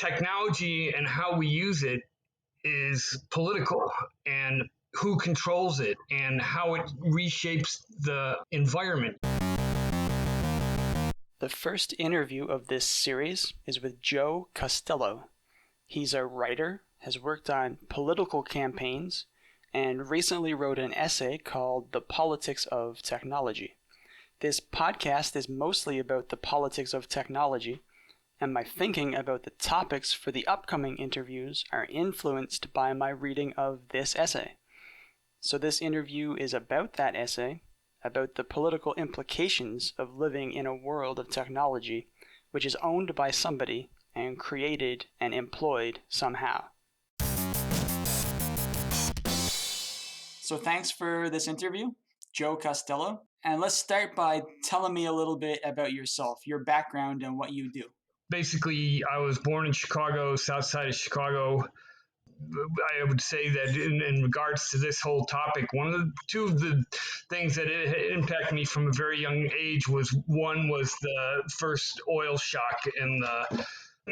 technology and how we use it is political, and who controls it and how it reshapes the environment. The first interview of this series is with Joe Costello. He's a writer, has worked on political campaigns, and recently wrote an essay called The Politics of Technology. This podcast is mostly about the politics of technology, and my thinking about the topics for the upcoming interviews are influenced by my reading of this essay. So this interview is about that essay, about the political implications of living in a world of technology which is owned by somebody and created and employed somehow. So thanks for this interview, Joe Costello. And let's start by telling me a little bit about yourself, your background, and what you do. Basically, I was born in Chicago, south side of Chicago. I would say that in regards to this whole topic, two of the things that impacted me from a very young age was the first oil shock in the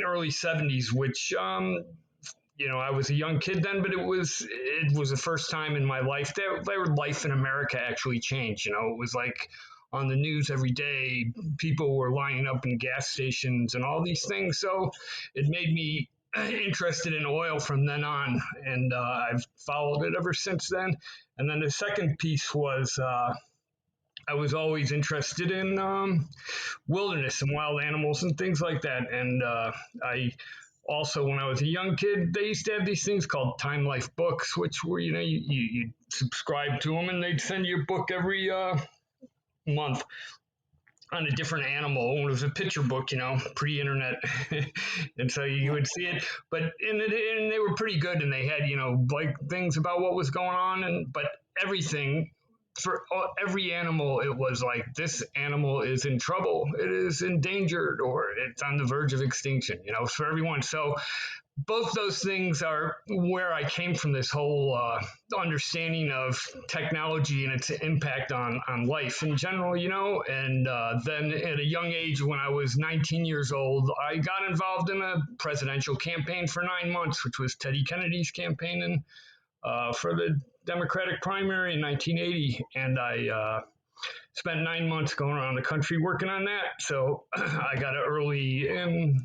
early 70s, which, I was a young kid then, but it was the first time in my life that life in America actually changed. It was like on the news every day, people were lining up in gas stations and all these things. So it made me interested in oil from then on, and I've followed it ever since then. And then the second piece was I was always interested in wilderness and wild animals and things like that. And I also, when I was a young kid, they used to have these things called Time Life books, which were, you subscribe to them and they'd send you a book every month on a different animal. It was a picture book, pre-internet. And so you would see it, and they were pretty good, and they had, like things about what was going on, but everything for every animal, it was like, this animal is in trouble, it is endangered, or it's on the verge of extinction, for everyone. So both those things are where I came from, this whole understanding of technology and its impact on life in general, and then at a young age, when I was 19 years old, I got involved in a presidential campaign for 9 months, which was Teddy Kennedy's campaign for the Democratic primary in 1980. And I spent 9 months going around the country working on that. So I got an early and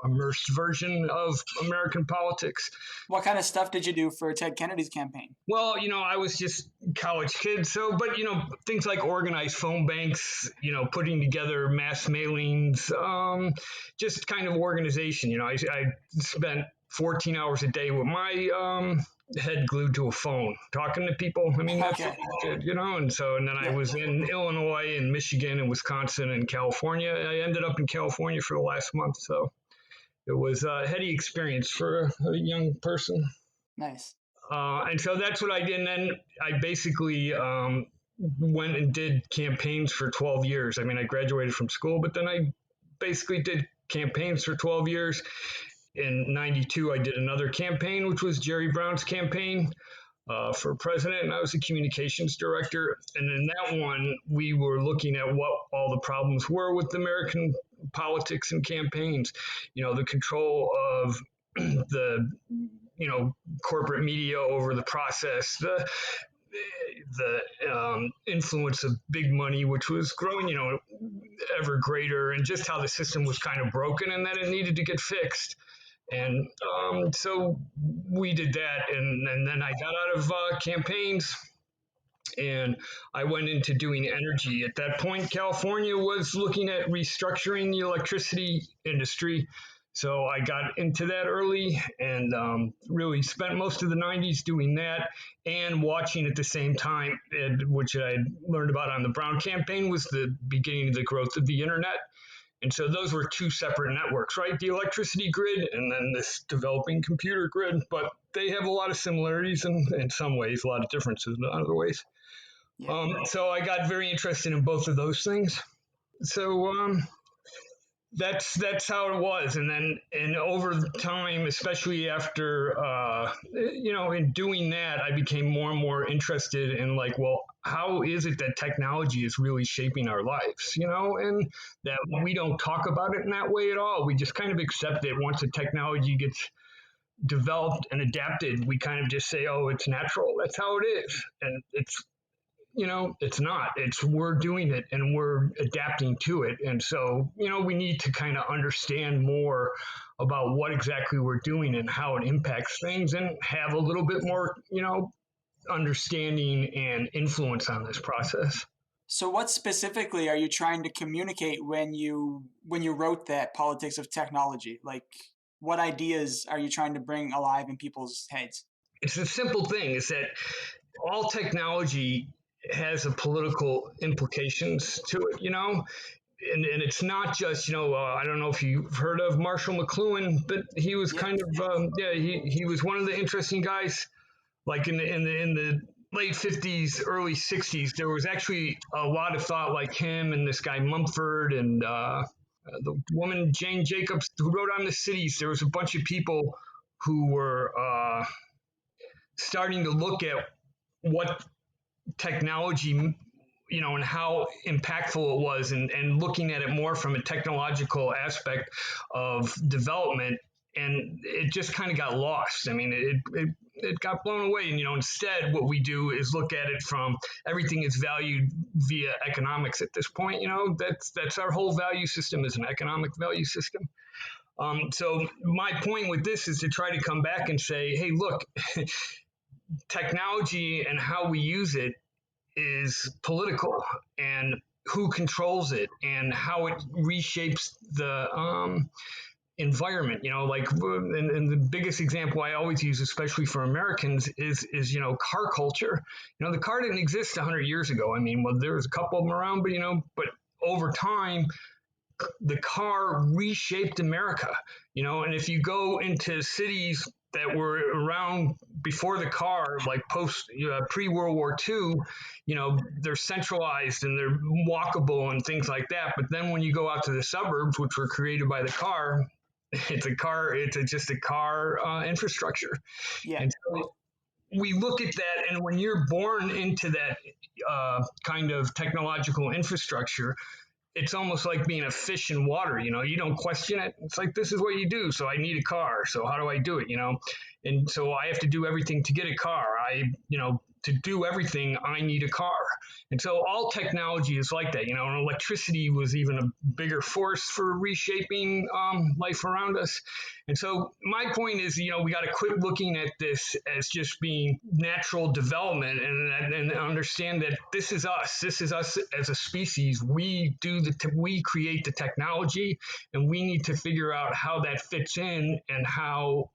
immersed version of American politics. What kind of stuff did you do for Ted Kennedy's campaign? Well, I was just a college kid. So, but, things like organized phone banks, putting together mass mailings, just kind of organization. I spent 14 hours a day with my head glued to a phone, talking to people. I mean, that's what I did, and then I was in Illinois and Michigan and Wisconsin and California. I ended up in California for the last month. So it was a heady experience for a young person. Nice. And so that's what I did. And then I basically went and did campaigns for 12 years. I mean, I graduated from school, but then I basically did campaigns for 12 years. In 92, I did another campaign, which was Jerry Brown's campaign for president, and I was the communications director. And in that one, we were looking at what all the problems were with American politics and campaigns. The control of the corporate media over the process, the influence of big money, which was growing, ever greater, and just how the system was kind of broken and that it needed to get fixed. And so we did that, and then I got out of campaigns, and I went into doing energy. At that point, California was looking at restructuring the electricity industry. So I got into that early, and really spent most of the 90s doing that and watching at the same time, which I learned about on the Brown campaign, was the beginning of the growth of the internet. And so those were two separate networks, right? The electricity grid and then this developing computer grid, but they have a lot of similarities and in some ways, a lot of differences in other ways. Yeah. So I got very interested in both of those things. So that's how it was. And over time, especially after, in doing that, I became more and more interested in how is it that technology is really shaping our lives, and that we don't talk about it in that way at all. We just kind of accept it. Once the technology gets developed and adapted, we kind of just say, oh, it's natural. That's how it is. And it's not. It's we're doing it and we're adapting to it. And so, we need to kind of understand more about what exactly we're doing and how it impacts things and have a little bit more, understanding and influence on this process. So what specifically are you trying to communicate when you wrote that Politics of Technology? Like, what ideas are you trying to bring alive in people's heads? It's a simple thing, is that all technology has a political implications to it, and it's not just, I don't know if you've heard of Marshall McLuhan, but he was Yeah. kind of he was one of the interesting guys. Like in the late 50s, early 60s, there was actually a lot of thought like him and this guy Mumford and the woman Jane Jacobs who wrote on the cities. There was a bunch of people who were starting to look at what technology, and how impactful it was, and looking at it more from a technological aspect of development. And it just kind of got lost. I mean, it got blown away. And, instead, what we do is look at it from everything is valued via economics at this point. That's our whole value system is an economic value system. So my point with this is to try to come back and say, hey, look, technology and how we use it is political, and who controls it and how it reshapes the environment. And the biggest example I always use, especially for Americans, is car culture. The car didn't exist 100 years ago. I mean, well, there was a couple of them around, but over time the car reshaped America. And if you go into cities that were around before the car, like pre-World War II, they're centralized and they're walkable and things like that. But then when you go out to the suburbs, which were created by the car, it's just a car infrastructure. Yeah. And so we look at that, and when you're born into that kind of technological infrastructure, it's almost like being a fish in water. You don't question it. It's like, this is what you do. So I need a car. So how do I do it? And so I have to do everything to get a car. To do everything, I need a car. And so all technology is like that, and electricity was even a bigger force for reshaping life around us. And so my point is, we got to quit looking at this as just being natural development, and understand that this is us. This is us as a species. We create the technology, and we need to figure out how that fits in and how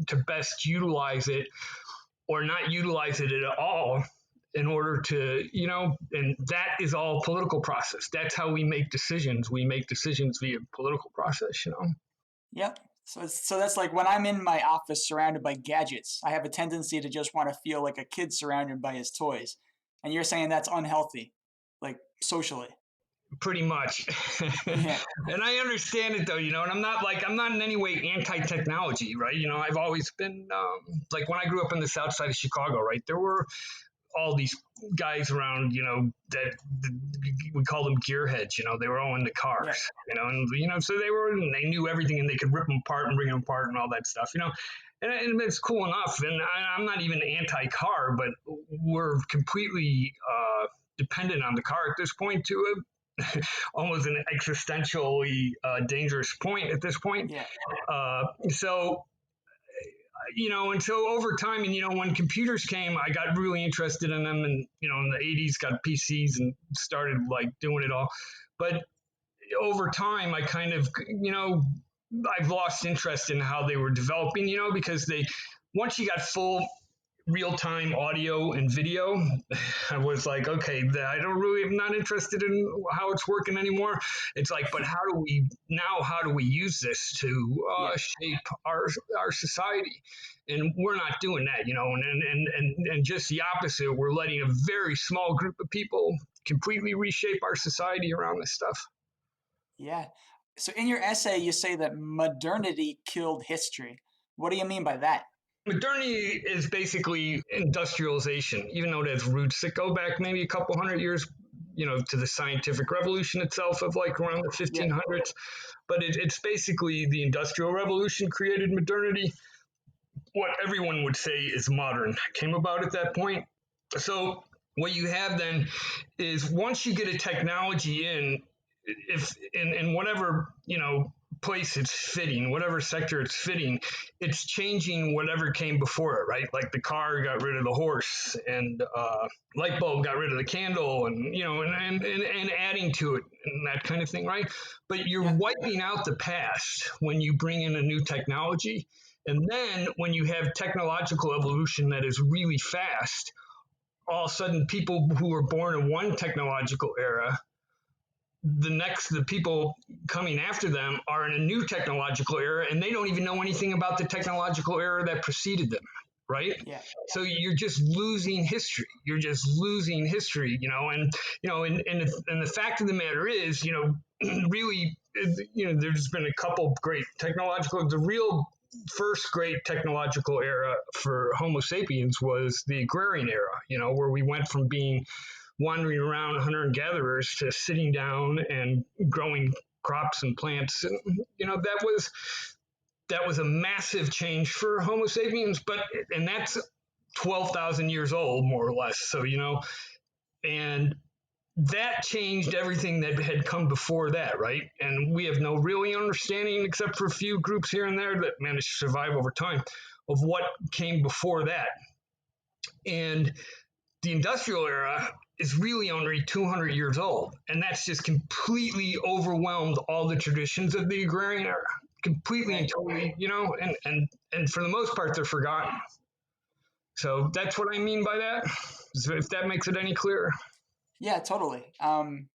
to best utilize it or not utilize it at all in order to, and that is all political process. That's how we make decisions. We make decisions via political process, Yep. So that's like when I'm in my office surrounded by gadgets, I have a tendency to just want to feel like a kid surrounded by his toys. And you're saying that's unhealthy, like socially. Pretty much. Yeah. And I understand it though, and I'm not in any way anti-technology, right? I've always been, like when I grew up in the south side of Chicago, right, there were all these guys around, that we call them gearheads, they were all in the cars, Yeah. and, so they knew everything, and they could rip them apart and bring them apart and all that stuff, and it's cool enough. And I'm not even anti-car, but we're completely dependent on the car at this point to almost an existentially dangerous point at this point. Yeah. So, and so over time, and, when computers came, I got really interested in them, and, in the 80s got PCs and started like doing it all. But over time, I kind of, I've lost interest in how they were developing, because once you got full real-time audio and video, I was like, okay, I'm not interested in how it's working anymore. It's like, but how do we use this to shape our society? And we're not doing that, and just the opposite. We're letting a very small group of people completely reshape our society around this stuff. Yeah. So in your essay, you say that modernity killed history. What do you mean by that? modernity is basically industrialization, even though it has roots that go back maybe a couple hundred years, to the scientific revolution itself of like around the Yeah. 1500s. But it's basically the industrial revolution created modernity. What everyone would say is modern came about at that point. So what you have then is once you get a technology if in whatever place it's fitting, whatever sector it's fitting, it's changing whatever came before it, right? Like the car got rid of the horse, and light bulb got rid of the candle, and and adding to it and that kind of thing, right? But you're Yeah. wiping out the past when you bring in a new technology. And then when you have technological evolution that is really fast, all of a sudden people who were born in one technological era, the people coming after them are in a new technological era, and they don't even know anything about the technological era that preceded them, right? Yeah. So you're just losing history. You're just losing history, and the fact of the matter is, really, there's been a couple great the real first great technological era for Homo sapiens was the agrarian era, where we went from being wandering around hunter and gatherers to sitting down and growing crops and plants. And, that was a massive change for Homo sapiens, and that's 12,000 years old, more or less. So, and that changed everything that had come before that, right? And we have no really understanding, except for a few groups here and there that managed to survive over time, of what came before that. And the industrial era is really only 200 years old, and that's just completely overwhelmed all the traditions of the agrarian era, completely and totally, and for the most part, they're forgotten. So that's what I mean by that. So if that makes it any clearer. Yeah, totally.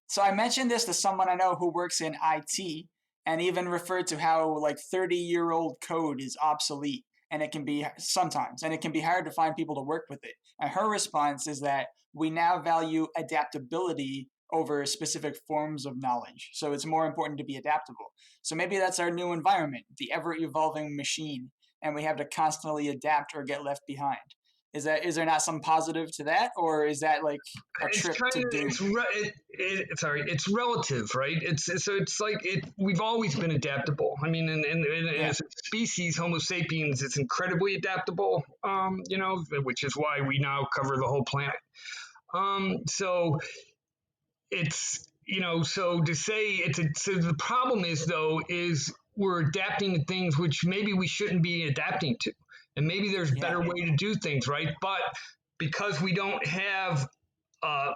So I mentioned this to someone I know who works in IT, and even referred to how like 30-year-old code is obsolete, and it can be hard to find people to work with it. And her response is that we now value adaptability over specific forms of knowledge. So it's more important to be adaptable. So maybe that's our new environment, the ever-evolving machine, and we have to constantly adapt or get left behind. Is there not some positive to that, or is that like a trip to doom? It's relative, right? It's like we've always been adaptable. I mean, as a species, Homo sapiens is incredibly adaptable. Which is why we now cover the whole planet. So it's so to say so the problem is we're adapting to things which maybe we shouldn't be adapting to. And maybe there's a better way to do things, right? But because we don't have a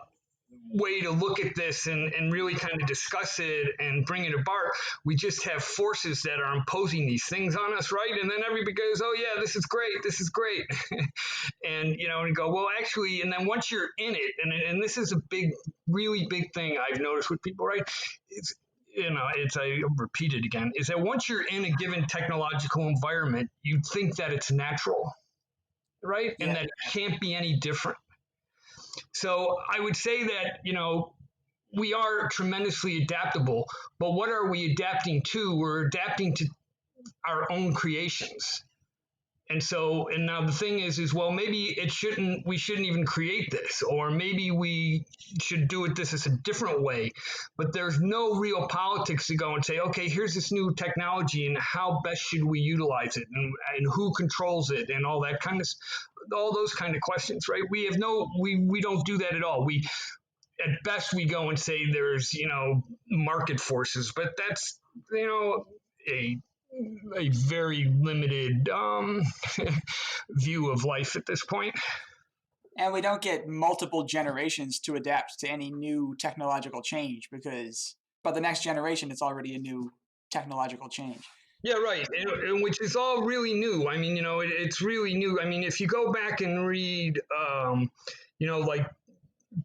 way to look at this and really kind of discuss it and bring it apart, we just have forces that are imposing these things on us, right? And then everybody goes, oh yeah, this is great. And, and go, well, actually, and then once you're in it, and this is a really big thing I've noticed with people, right? I repeat it again, is that once you're in a given technological environment, you think that it's natural, right? And that it can't be any different. So I would say that, we are tremendously adaptable, but what are we adapting to? We're adapting to our own creations. And now the thing is, well, maybe we shouldn't even create this, or maybe we should do this as a different way. But there's no real politics to go and say, okay, here's this new technology and how best should we utilize it, and who controls it, and all that kind of, all those kind of questions, right? We don't do that at all. At best we go and say there's, market forces, but that's, a very limited view of life at this point. And we don't get multiple generations to adapt to any new technological change, because by the next generation, it's already a new technological change. Yeah, right. And which is all really new. I mean, it's really new. I mean, if you go back and read, like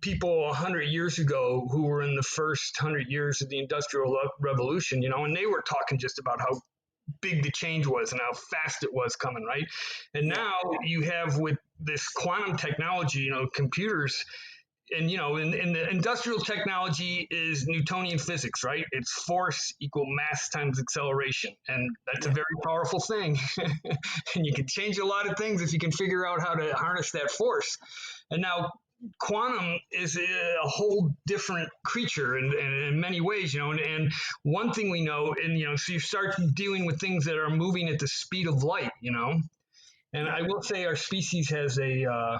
people 100 years ago who were in the first 100 years of the Industrial Revolution, and they were talking just about how big the change was and how fast it was coming, right? And now you have with this quantum technology, computers, and in the industrial technology is Newtonian physics, right? It's force equal mass times acceleration, and that's a very powerful thing. And you can change a lot of things if you can figure out how to harness that force. And now quantum is a whole different creature in many ways, and one thing we know, and so you start dealing with things that are moving at the speed of light, and I will say our species has a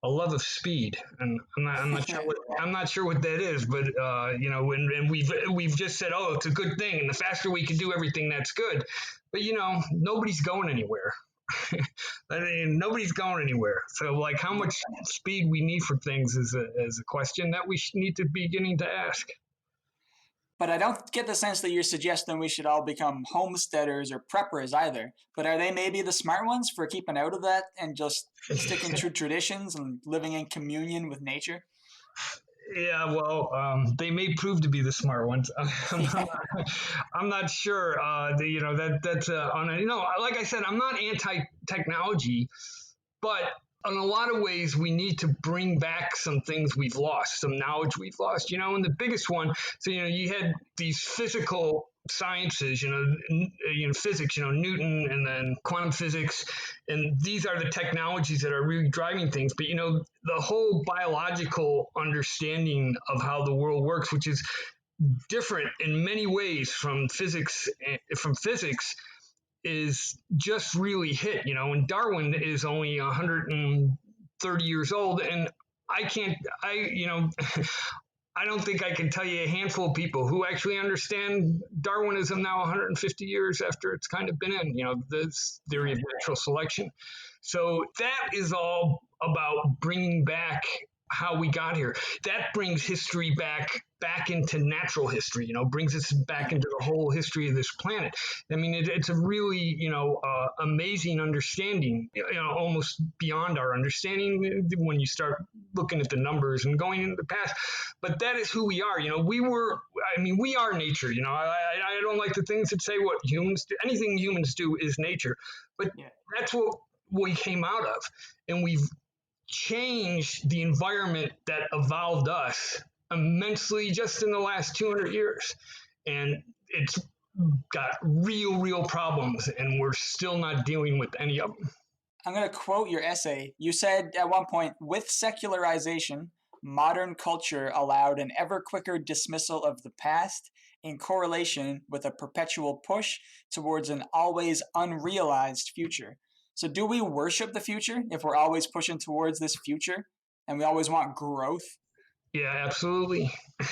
love of speed, and I'm not sure what that is, but and we've just said, oh, it's a good thing, and the faster we can do everything, that's good, but nobody's going anywhere. I mean, nobody's going anywhere. So, like, how much speed we need for things is a question that we need to be beginning to ask. But I don't get the sense that you're suggesting we should all become homesteaders or preppers either. But are they maybe the smart ones for keeping out of that and just sticking to traditions and living in communion with nature? Yeah, well, they may prove to be the smart ones. I'm not sure. That's like I said, I'm not anti-technology, but in a lot of ways, we need to bring back some things we've lost, some knowledge we've lost, and the biggest one, so, you had these physical sciences, physics, Newton, and then quantum physics, and these are the technologies that are really driving things. But, the whole biological understanding of how the world works, which is different in many ways from physics, is just really hit, and Darwin is only 130 years old, and I don't think I can tell you a handful of people who actually understand Darwinism now 150 years after it's kind of been in, this theory of natural selection. So that is all about bringing back how we got here. That brings history back into natural history, brings us back into the whole history of this planet. I mean, it's a really, amazing understanding, almost beyond our understanding when you start looking at the numbers and going into the past. But that is who we are. We are nature. I don't like the things that say what humans do. Anything humans do is nature. But that's what we came out of. And we've changed the environment that evolved us immensely just in the last 200 years. And it's got real problems, and we're still not dealing with any of them. I'm going to quote your essay. You said at one point, with secularization, modern culture allowed an ever quicker dismissal of the past in correlation with a perpetual push towards an always unrealized future. So do we worship the future if we're always pushing towards this future and we always want growth? Yeah, absolutely.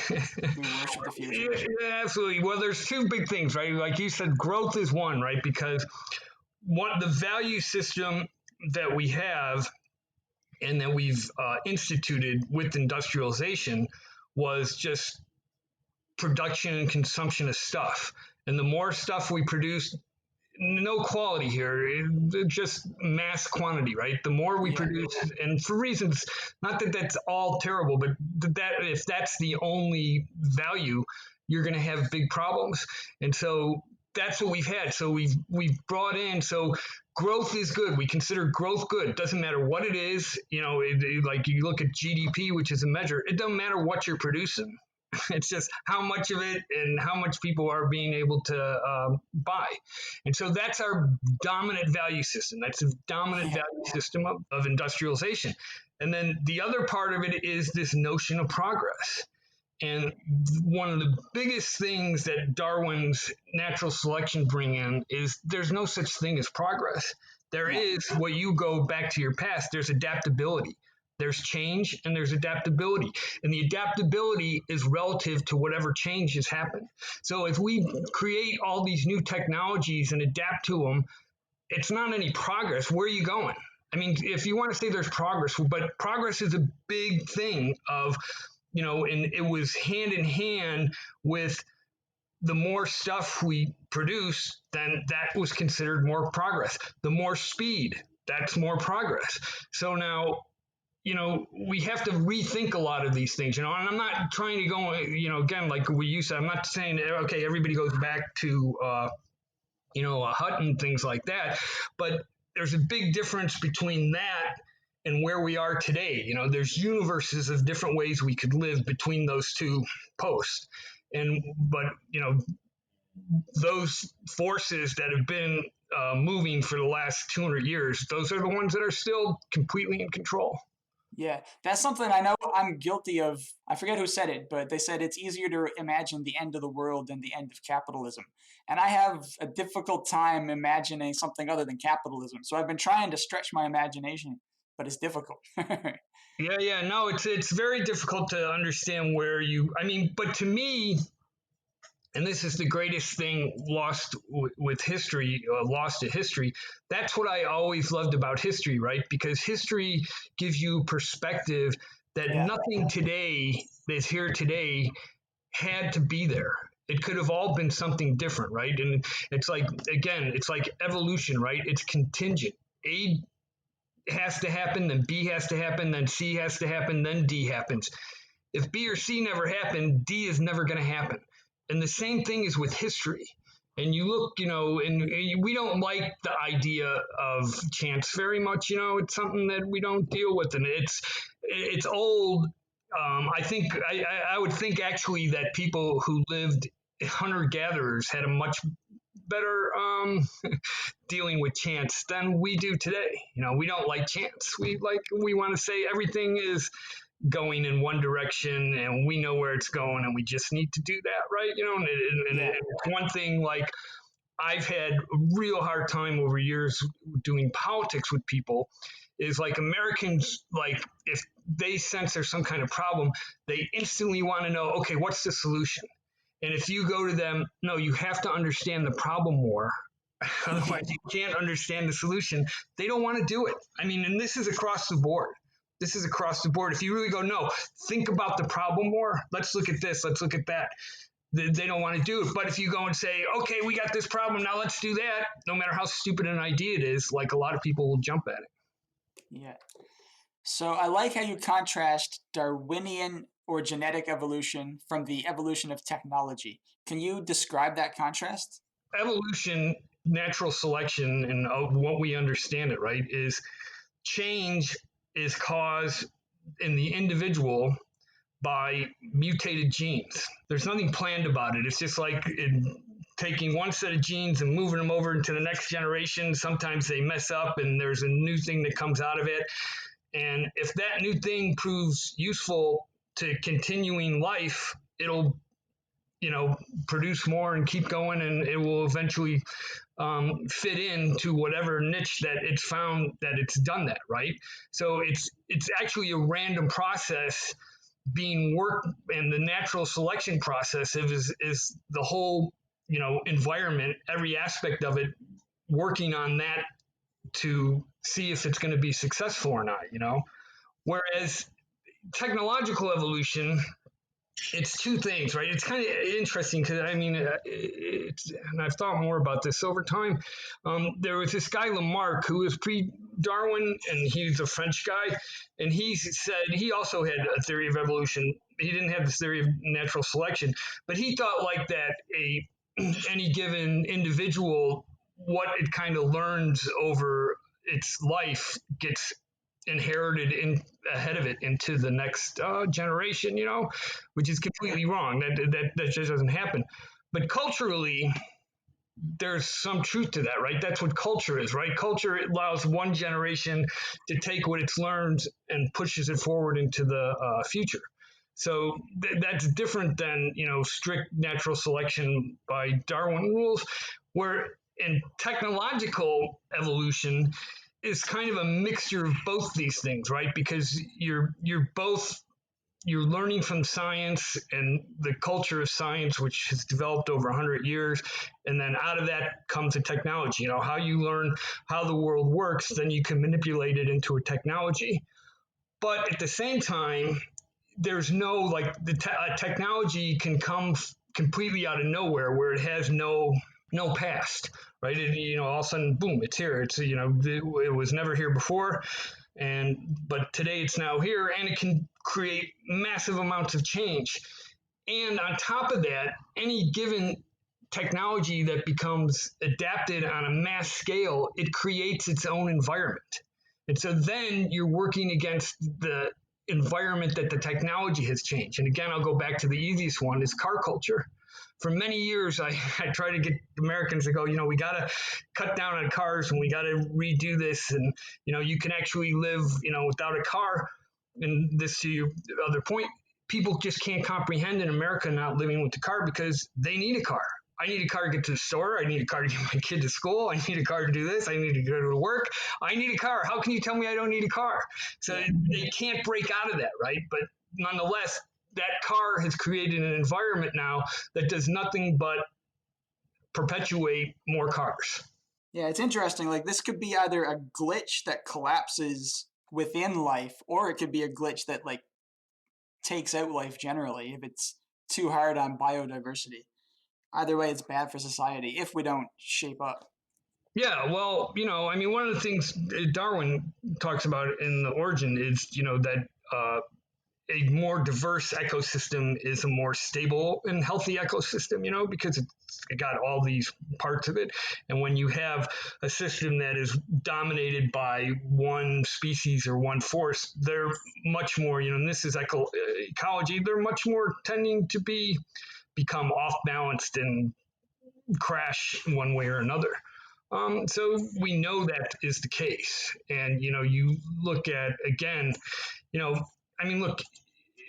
We worship the future. Yeah, absolutely. Well, there's two big things, right? Like you said, growth is one, right? Because the value system that we have and that we've instituted with industrialization was just production and consumption of stuff. And the more stuff we produce, no quality here, just mass quantity, right? The more we produce, and for reasons, not that that's all terrible, but that if that's the only value, you're going to have big problems. And so that's what we've had. So we've brought in, so growth is good. We consider growth good. It doesn't matter what it is. Like you look at GDP, which is a measure. It doesn't matter what you're producing. It's just how much of it and how much people are being able to buy. And so that's our dominant value system. That's the dominant value system of industrialization. And then the other part of it is this notion of progress. And one of the biggest things that Darwin's natural selection bring in is there's no such thing as progress. There is, what you go back to your past, there's adaptability. There's change and there's adaptability. And the adaptability is relative to whatever change has happened. So if we create all these new technologies and adapt to them, it's not any progress. Where are you going? I mean, if you want to say there's progress, but progress is a big thing of, and it was hand in hand with the more stuff we produce, then that was considered more progress. The more speed, that's more progress. So now, we have to rethink a lot of these things, and I'm not trying to go, again, like we used to, I'm not saying, okay, everybody goes back to, a hut and things like that, but there's a big difference between that and where we are today. There's universes of different ways we could live between those two posts. But those forces that have been moving for the last 200 years, those are the ones that are still completely in control. Yeah, that's something I know I'm guilty of. I forget who said it, but they said it's easier to imagine the end of the world than the end of capitalism. And I have a difficult time imagining something other than capitalism. So I've been trying to stretch my imagination, but it's difficult. Yeah, no, it's very difficult to understand but to me, and this is the greatest thing lost with history, lost to history. That's what I always loved about history, right? Because history gives you perspective that Yeah. nothing today that's here today had to be there. It could have all been something different, right? And it's like, again, it's like evolution, right? It's contingent. A has to happen, then B has to happen, then C has to happen, then D happens. If B or C never happened, D is never going to happen. And the same thing is with history. And you look, and we don't like the idea of chance very much. It's something that we don't deal with, and it's old. I would think actually that people who lived hunter gatherers had a much better dealing with chance than we do today. We don't like chance. We want to say everything is going in one direction and we know where it's going and we just need to do that, right? And it's one thing, like, I've had a real hard time over years doing politics with people is like Americans, like if they sense there's some kind of problem, they instantly want to know, okay, what's the solution? And if you go to them, no, you have to understand the problem more. Otherwise, you can't understand the solution. They don't want to do it. And this is across the board. If you really go, no, think about the problem more. Let's look at this. Let's look at that. They don't want to do it. But if you go and say, okay, we got this problem, now let's do that, no matter how stupid an idea it is, like a lot of people will jump at it. Yeah. So I like how you contrast Darwinian or genetic evolution from the evolution of technology. Can you describe that contrast? Evolution, natural selection, and what we understand it, right, is change is caused in the individual by mutated genes. There's nothing planned about it. It's just like taking one set of genes and moving them over into the next generation. Sometimes they mess up and there's a new thing that comes out of it. And if that new thing proves useful to continuing life, it'll produce more and keep going, and it will eventually fit into whatever niche that it's found that it's done that, right? So it's actually a random process being worked, and the natural selection process is the whole environment, every aspect of it, working on that to see if it's going to be successful or not. Whereas technological evolution, it's two things, right? It's kind of interesting because and I've thought more about this over time. There was this guy Lamarck who was pre-Darwin, and he's a French guy, and he said he also had a theory of evolution. He didn't have this theory of natural selection, but he thought like that any given individual, what it kind of learns over its life gets inherited ahead of it into the next generation, which is completely wrong. That just doesn't happen. But culturally, there's some truth to that, right? That's what culture is, right? Culture allows one generation to take what it's learned and pushes it forward into the future. So that's different than strict natural selection by Darwin rules, where in technological evolution is kind of a mixture of both these things, right? Because you're learning from science and the culture of science, which has developed over 100 years. And then out of that comes a technology, how you learn how the world works, then you can manipulate it into a technology. But at the same time, there's no, technology can come completely out of nowhere where it has no past, right? All of a sudden, boom, it's here. It's, it was never here before. But today it's now here, and it can create massive amounts of change. And on top of that, any given technology that becomes adapted on a mass scale, it creates its own environment. And so then you're working against the environment that the technology has changed. And again, I'll go back to the easiest one is car culture. For many years, I try to get Americans to go, we got to cut down on cars and we got to redo this. And, you can actually live, without a car. And this to your other point, people just can't comprehend in America not living with the car because they need a car. I need a car to get to the store. I need a car to get my kid to school. I need a car to do this. I need to go to work. I need a car. How can you tell me I don't need a car? So they can't break out of that, right? But nonetheless, that car has created an environment now that does nothing but perpetuate more cars. Yeah, it's interesting. Like, this could be either a glitch that collapses within life, or it could be a glitch that, like, takes out life generally if it's too hard on biodiversity. Either way, it's bad for society if we don't shape up. Yeah, well, one of the things Darwin talks about in the origin is, that a more diverse ecosystem is a more stable and healthy ecosystem, because it got all these parts of it. And when you have a system that is dominated by one species or one force, they're much more, and this is ecology, they're much more tending to become off balanced and crash one way or another. So we know that is the case. And, you look at, again, look,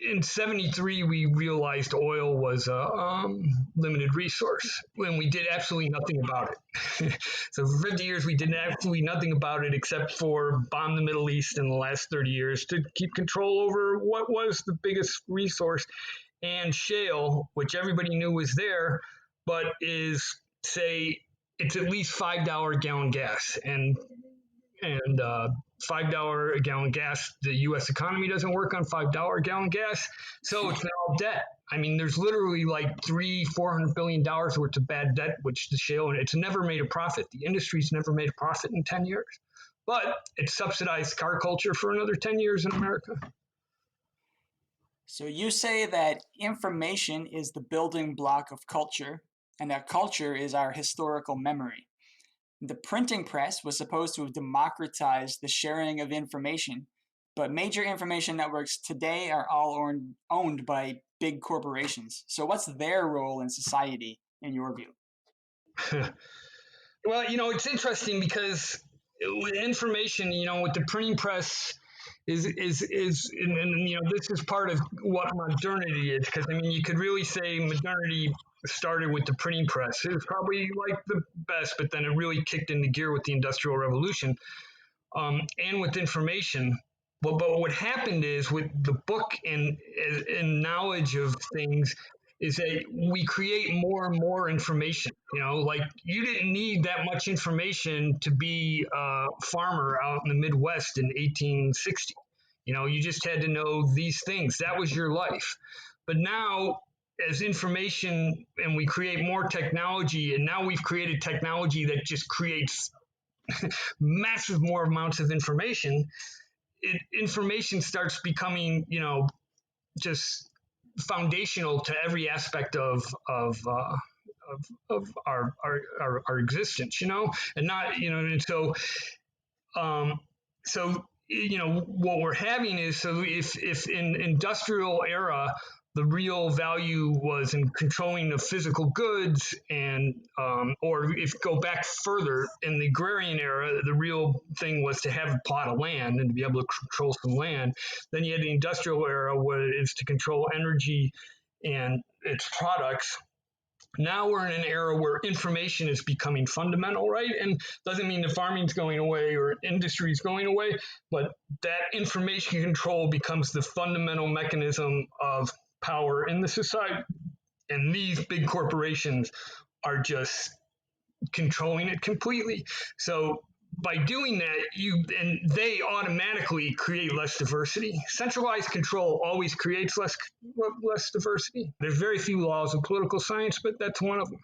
in 73, we realized oil was a limited resource when we did absolutely nothing about it. So for 50 years, we did absolutely nothing about it except for bomb the Middle East in the last 30 years to keep control over what was the biggest resource. And shale, which everybody knew was there, but is, say, it's at least $5 a gallon gas. And $5 a gallon gas, the U.S. economy doesn't work on $5 a gallon gas, so it's all debt. There's literally like $400 billion worth of bad debt, which the shale, and it's never made a profit. The industry's never made a profit in 10 years, but it subsidized car culture for another 10 years in America. So you say that information is the building block of culture, and that culture is our historical memory. The printing press was supposed to have democratized the sharing of information, but major information networks today are all owned by big corporations. So what's their role in society, in your view? Well, it's interesting because with information, with the printing press is and this is part of what modernity is, because you could really say modernity started with the printing press. It was probably like the best, but then it really kicked into gear with the Industrial Revolution, and with information. Well, but what happened is with the book and knowledge of things is that we create more and more information. Like you didn't need that much information to be a farmer out in the Midwest in 1860. You just had to know these things. That was your life. But now, as information and we create more technology, and now we've created technology that just creates massive more amounts of information, information starts becoming, just foundational to every aspect of our existence, and not, and so what we're having is, so if in industrial era the real value was in controlling the physical goods, and or if go back further in the agrarian era, the real thing was to have a plot of land and to be able to control some land. Then you had the industrial era, where it is to control energy and its products. Now we're in an era where information is becoming fundamental, right? And doesn't mean the farming's going away or industry is going away, but that information control becomes the fundamental mechanism of power in the society. And these big corporations are just controlling it completely. So by doing that, they automatically create less diversity. Centralized control always creates less diversity. There's very few laws of political science, but that's one of them.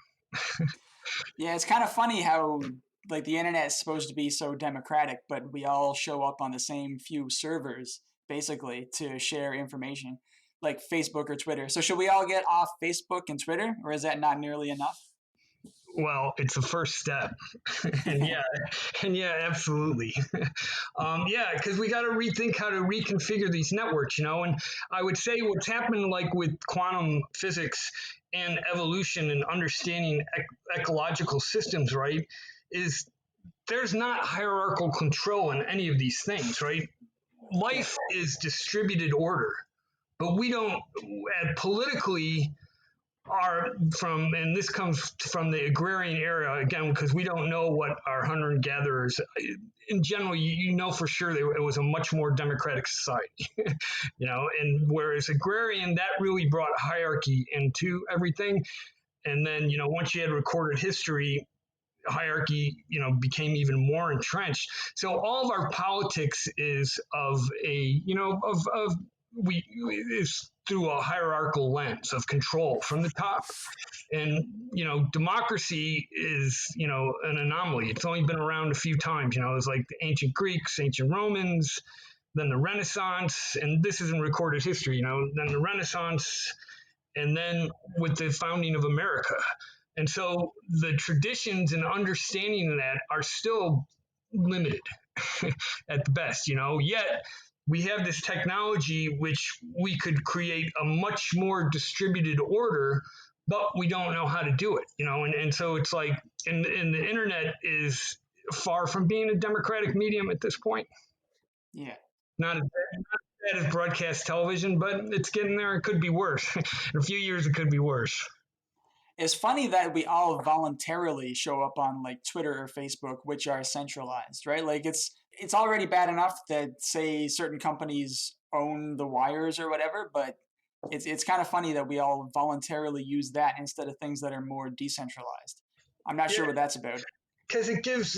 Yeah, it's kind of funny how like the internet is supposed to be so democratic, but we all show up on the same few servers basically to share information, like Facebook or Twitter. So should we all get off Facebook and Twitter, or is that not nearly enough? Well, it's the first step. And yeah, absolutely. Yeah, because we got to rethink how to reconfigure these networks, and I would say what's happened like with quantum physics and evolution and understanding ecological systems, right, is there's not hierarchical control in any of these things, right? Yeah. Life is distributed order, but we don't, politically, are from, and this comes from the agrarian era again, because we don't know what our hunter and gatherers in general, for sure it was a much more democratic society, and whereas agrarian, that really brought hierarchy into everything. And then, once you had recorded history, hierarchy, became even more entrenched. So all of our politics is of a, of we is through a hierarchical lens of control from the top. And, democracy is, an anomaly. It's only been around a few times, it's like the ancient Greeks, ancient Romans, then the Renaissance, and this is in recorded history, then the Renaissance, and then with the founding of America. And so the traditions and understanding of that are still limited at the best, yet we have this technology which we could create a much more distributed order, but we don't know how to do it, and so it's like, and the internet is far from being a democratic medium at this point. Yeah. Not as bad as broadcast television, but it's getting there. It could be worse. In a few years, it could be worse. It's funny that we all voluntarily show up on like Twitter or Facebook, which are centralized, right? Like it's already bad enough that, say, certain companies own the wires or whatever, but it's kind of funny that we all voluntarily use that instead of things that are more decentralized. I'm not sure what that's about. Because it gives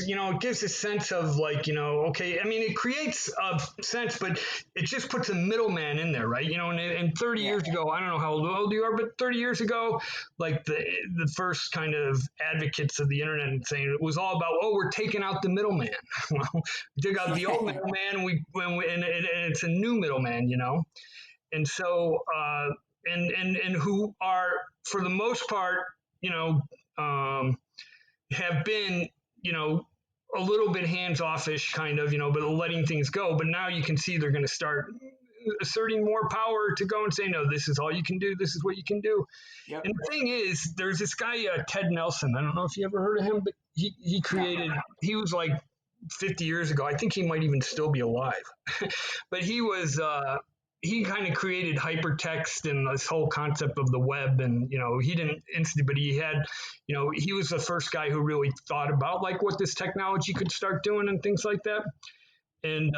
a sense of like, okay, I mean, it creates a sense, but it just puts a middleman in there, right? And 30 Yeah. years ago, I don't know how old you are, but 30 years ago, like the first kind of advocates of the internet and saying it was all about, we're taking out the middleman. Well, we took out the old middleman, and it's a new middleman, and so and who are for the most part, have been, a little bit hands-offish kind of, but letting things go. But now you can see they're going to start asserting more power to go and say, no, this is all you can do. This is what you can do. Yep. And the thing is, there's this guy, Ted Nelson. I don't know if you ever heard of him, but he was like 50 years ago. I think he might even still be alive. But he kind of created hypertext and this whole concept of the web. And, he didn't instantly, but he had, he was the first guy who really thought about like what this technology could start doing and things like that. And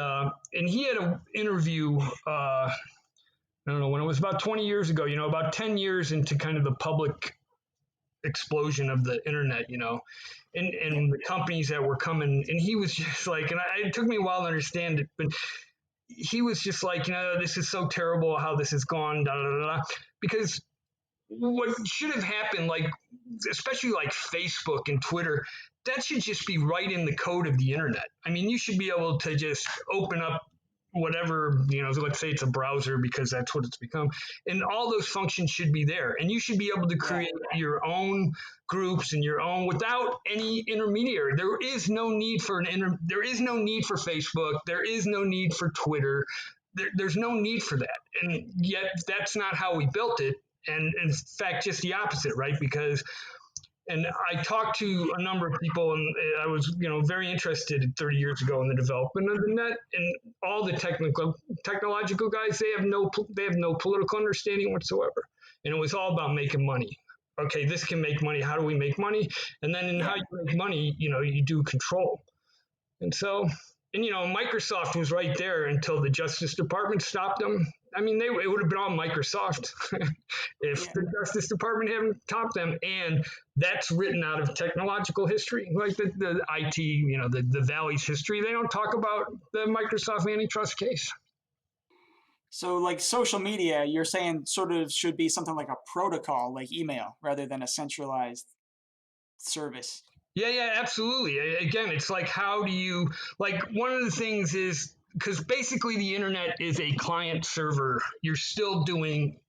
he had an interview, I don't know, when it was about 20 years ago, about 10 years into kind of the public explosion of the internet, and the companies that were coming. And he was just like, and it took me a while to understand it, but he was just like, this is so terrible how this has gone, da, da, da, da. Because what should have happened, like, especially like Facebook and Twitter, that should just be right in the code of the internet. I mean, you should be able to just open up whatever, let's say it's a browser because that's what it's become. And all those functions should be there. And you should be able to create your own groups and your own without any intermediary. There is no need for there is no need for Facebook. There is no need for Twitter. There's no need for that. And yet that's not how we built it. And in fact, just the opposite, right? Because and I talked to a number of people, and I was, very interested 30 years ago in the development of the net. And all the technological guys, they have no political understanding whatsoever. And it was all about making money. Okay, this can make money. How do we make money? And then in how you make money, you do control. And so, and Microsoft was right there until the Justice Department stopped them. I mean, it would have been on Microsoft if the Justice Department hadn't stopped them. And that's written out of technological history, like the IT, the Valley's history. They don't talk about the Microsoft antitrust case. So, like social media, you're saying sort of should be something like a protocol, like email, rather than a centralized service. Yeah, absolutely. Again, it's like, how do you, like, one of the things is, because basically the internet is a client server, you're still doing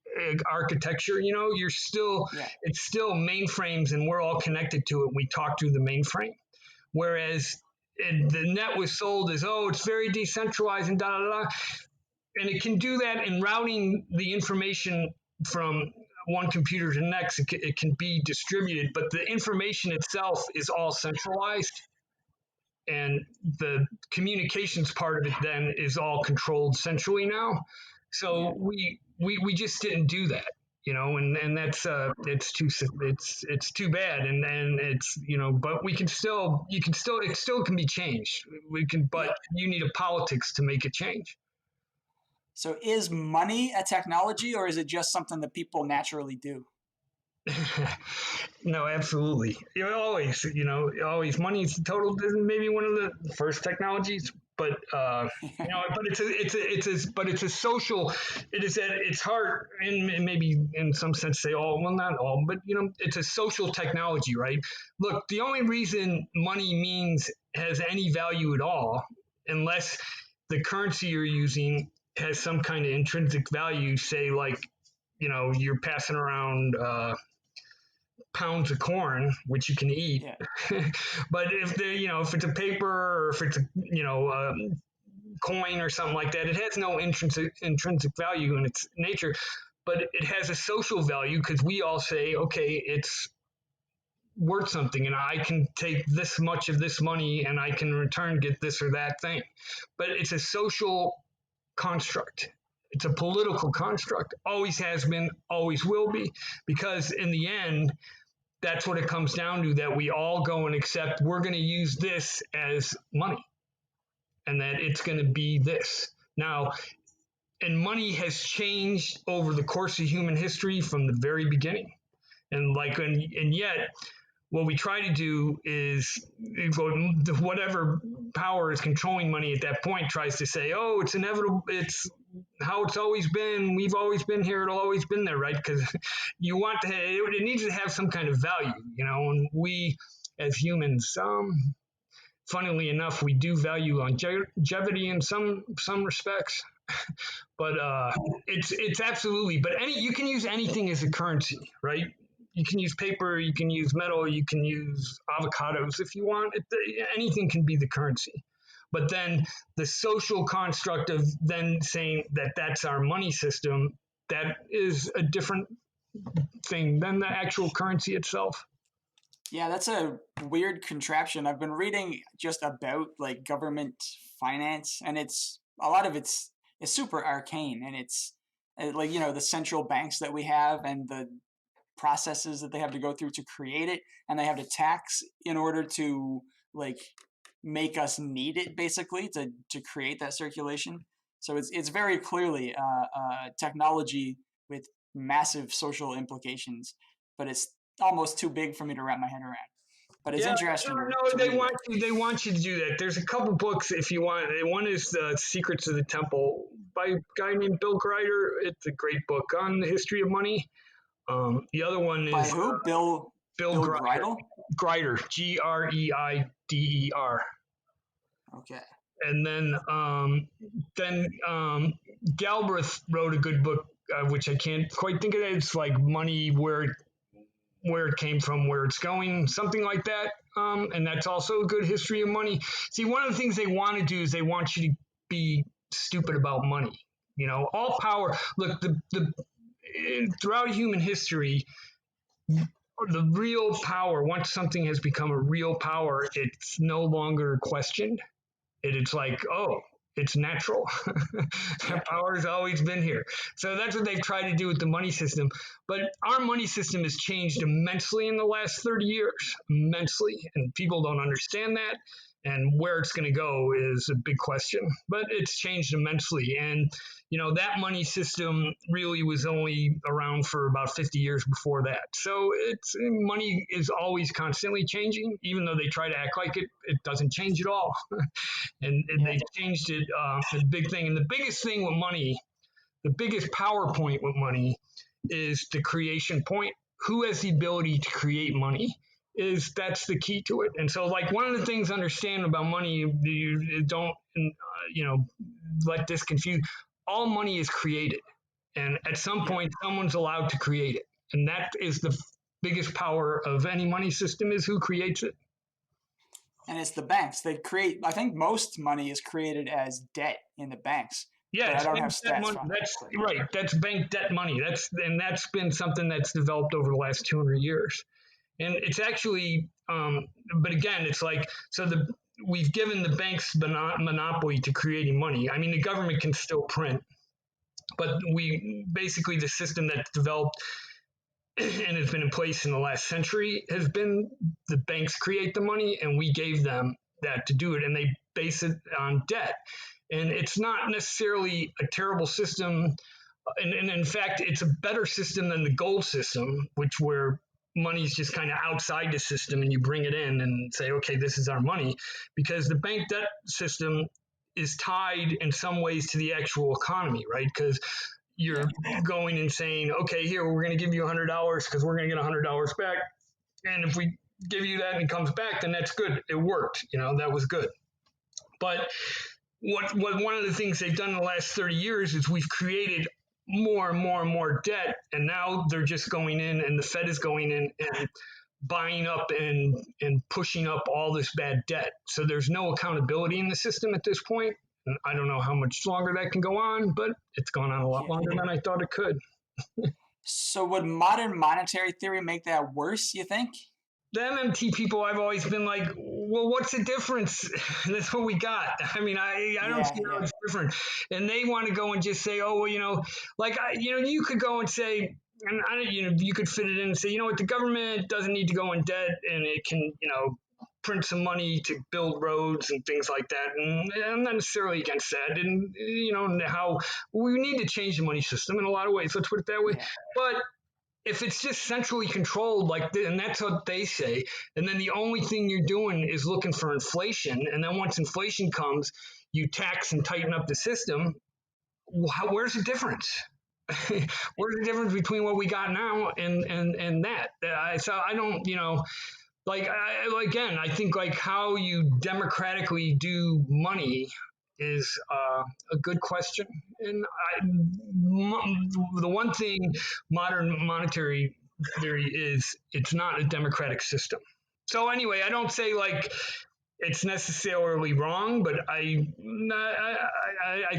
architecture, you're still, Yeah. it's still mainframes and we're all connected to it. We talk through the mainframe. Whereas the net was sold as, oh, it's very decentralized and da da da. And it can do that in routing the information from one computer to the next. It can be distributed, but the information itself is all centralized. And the communications part of it then is all controlled centrally now. So we just didn't do that, and that's it's too bad, and it's but we can still it still can be changed. We can, but you need a politics to make a change. So is money a technology, or is it just something that people naturally do? No, absolutely. Always money is total. Maybe one of the first technologies, but but it's a social. It is at its heart, and maybe in some sense say all. Well, not all, but it's a social technology, right? Look, the only reason money has any value at all, unless the currency you're using has some kind of intrinsic value. Say, like, you're passing around. Pounds of corn, which you can eat. Yeah. But if it's a paper or if it's a coin or something like that, it has no intrinsic value in its nature, but it has a social value because we all say, okay, it's worth something, and I can take this much of this money and I can in return get this or that thing. But it's a social construct. It's a political construct. Always has been, always will be, because in the end, that's what it comes down to, that we all go and accept we're going to use this as money and that it's going to be this. Now, and money has changed over the course of human history from the very beginning. And yet, what we try to do is whatever power is controlling money at that point tries to say, oh, it's inevitable. It's how it's always been. We've always been here. It'll always been there, right? Because you want to, it needs to have some kind of value, and we as humans, funnily enough, we do value longevity in some respects. But it's absolutely, but you can use anything as a currency, right? You can use paper, you can use metal, you can use avocados if you want. Anything can be the currency. But then the social construct of then saying that that's our money system, that is a different thing than the actual currency itself. Yeah, that's a weird contraption. I've been reading just about like government finance, and a lot of it's super arcane, and it's like the central banks that we have and the processes that they have to go through to create it, and they have to tax in order to like make us need it, basically, to create that circulation. So it's very clearly technology with massive social implications, but it's almost too big for me to wrap my head around. But it's interesting to they read. want you to do that. There's a couple books if you want. One is The Secrets of the Temple by a guy named Bill Grider. It's a great book on the history of money. The other one is by who? Bill Grider? Grider, Greider. Okay. And then Galbraith wrote a good book, which I can't quite think of it. It's like Money, where it came from, where it's going, something like that. And that's also a good history of money. See, one of the things they want to do is they want you to be stupid about money. All power. Look, throughout human history, the real power, once something has become a real power, it's no longer questioned. It's like, oh, it's natural. Power has always been here. So that's what they've tried to do with the money system. But our money system has changed immensely in the last 30 years, immensely. And people don't understand that. And where it's going to go is a big question. But it's changed immensely. And, that money system really was only around for about 50 years before that. So money is always constantly changing, even though they try to act like it doesn't change at all. and they've changed it. The big thing. And the biggest thing with money, the biggest power point with money is the creation point. Who has the ability to create money? That's the key to it. And so, like, one of the things to understand about money, you don't, let this confuse. All money is created, And at some point, someone's allowed to create it. And that is the biggest power of any money system, is who creates it. And it's the banks. They create, I think most money is created as debt in the banks. Yeah, but I it's don't bank have debt stats money. from That's it. right. That's bank debt money. That's been something that's developed over the last 200 years. And it's actually, but again, it's like, we've given the banks monopoly to creating money. I mean, the government can still print, but the system that's developed and has been in place in the last century has been the banks create the money, and we gave them that to do it, and they base it on debt. And it's not necessarily a terrible system. And in fact, it's a better system than the gold system, where money's just kind of outside the system and you bring it in and say, okay, this is our money, because the bank debt system is tied in some ways to the actual economy, right? Because you're going and saying, okay, here, we're going to give you $100 because we're going to get $100 back. And if we give you that and it comes back, then that's good. It worked. That was good. But what one of the things they've done in the last 30 years is we've created more and more and more debt. And now they're just going in, and the Fed is going in and buying up and pushing up all this bad debt. So there's no accountability in the system at this point. And I don't know how much longer that can go on, but it's gone on a lot longer than I thought it could. So would modern monetary theory make that worse, you think? The MMT people, I've always been like, well, what's the difference? That's what we got. I mean, I don't see how it's different. And they want to go and just say, oh, well, you could go and say, and you could fit it in and say, what, the government doesn't need to go in debt, and it can, print some money to build roads and things like that. And I'm not necessarily against that. And, how we need to change the money system in a lot of ways. Let's put it that way. Yeah. But if it's just centrally controlled and that's what they say, and then the only thing you're doing is looking for inflation, and then once inflation comes, you tax and tighten up the system, where's the difference? Where's the difference between what we got now and that? So I don't, again, I think how you democratically do money is a good question. And the one thing modern monetary theory is, it's not a democratic system. So anyway, I don't say it's necessarily wrong, but I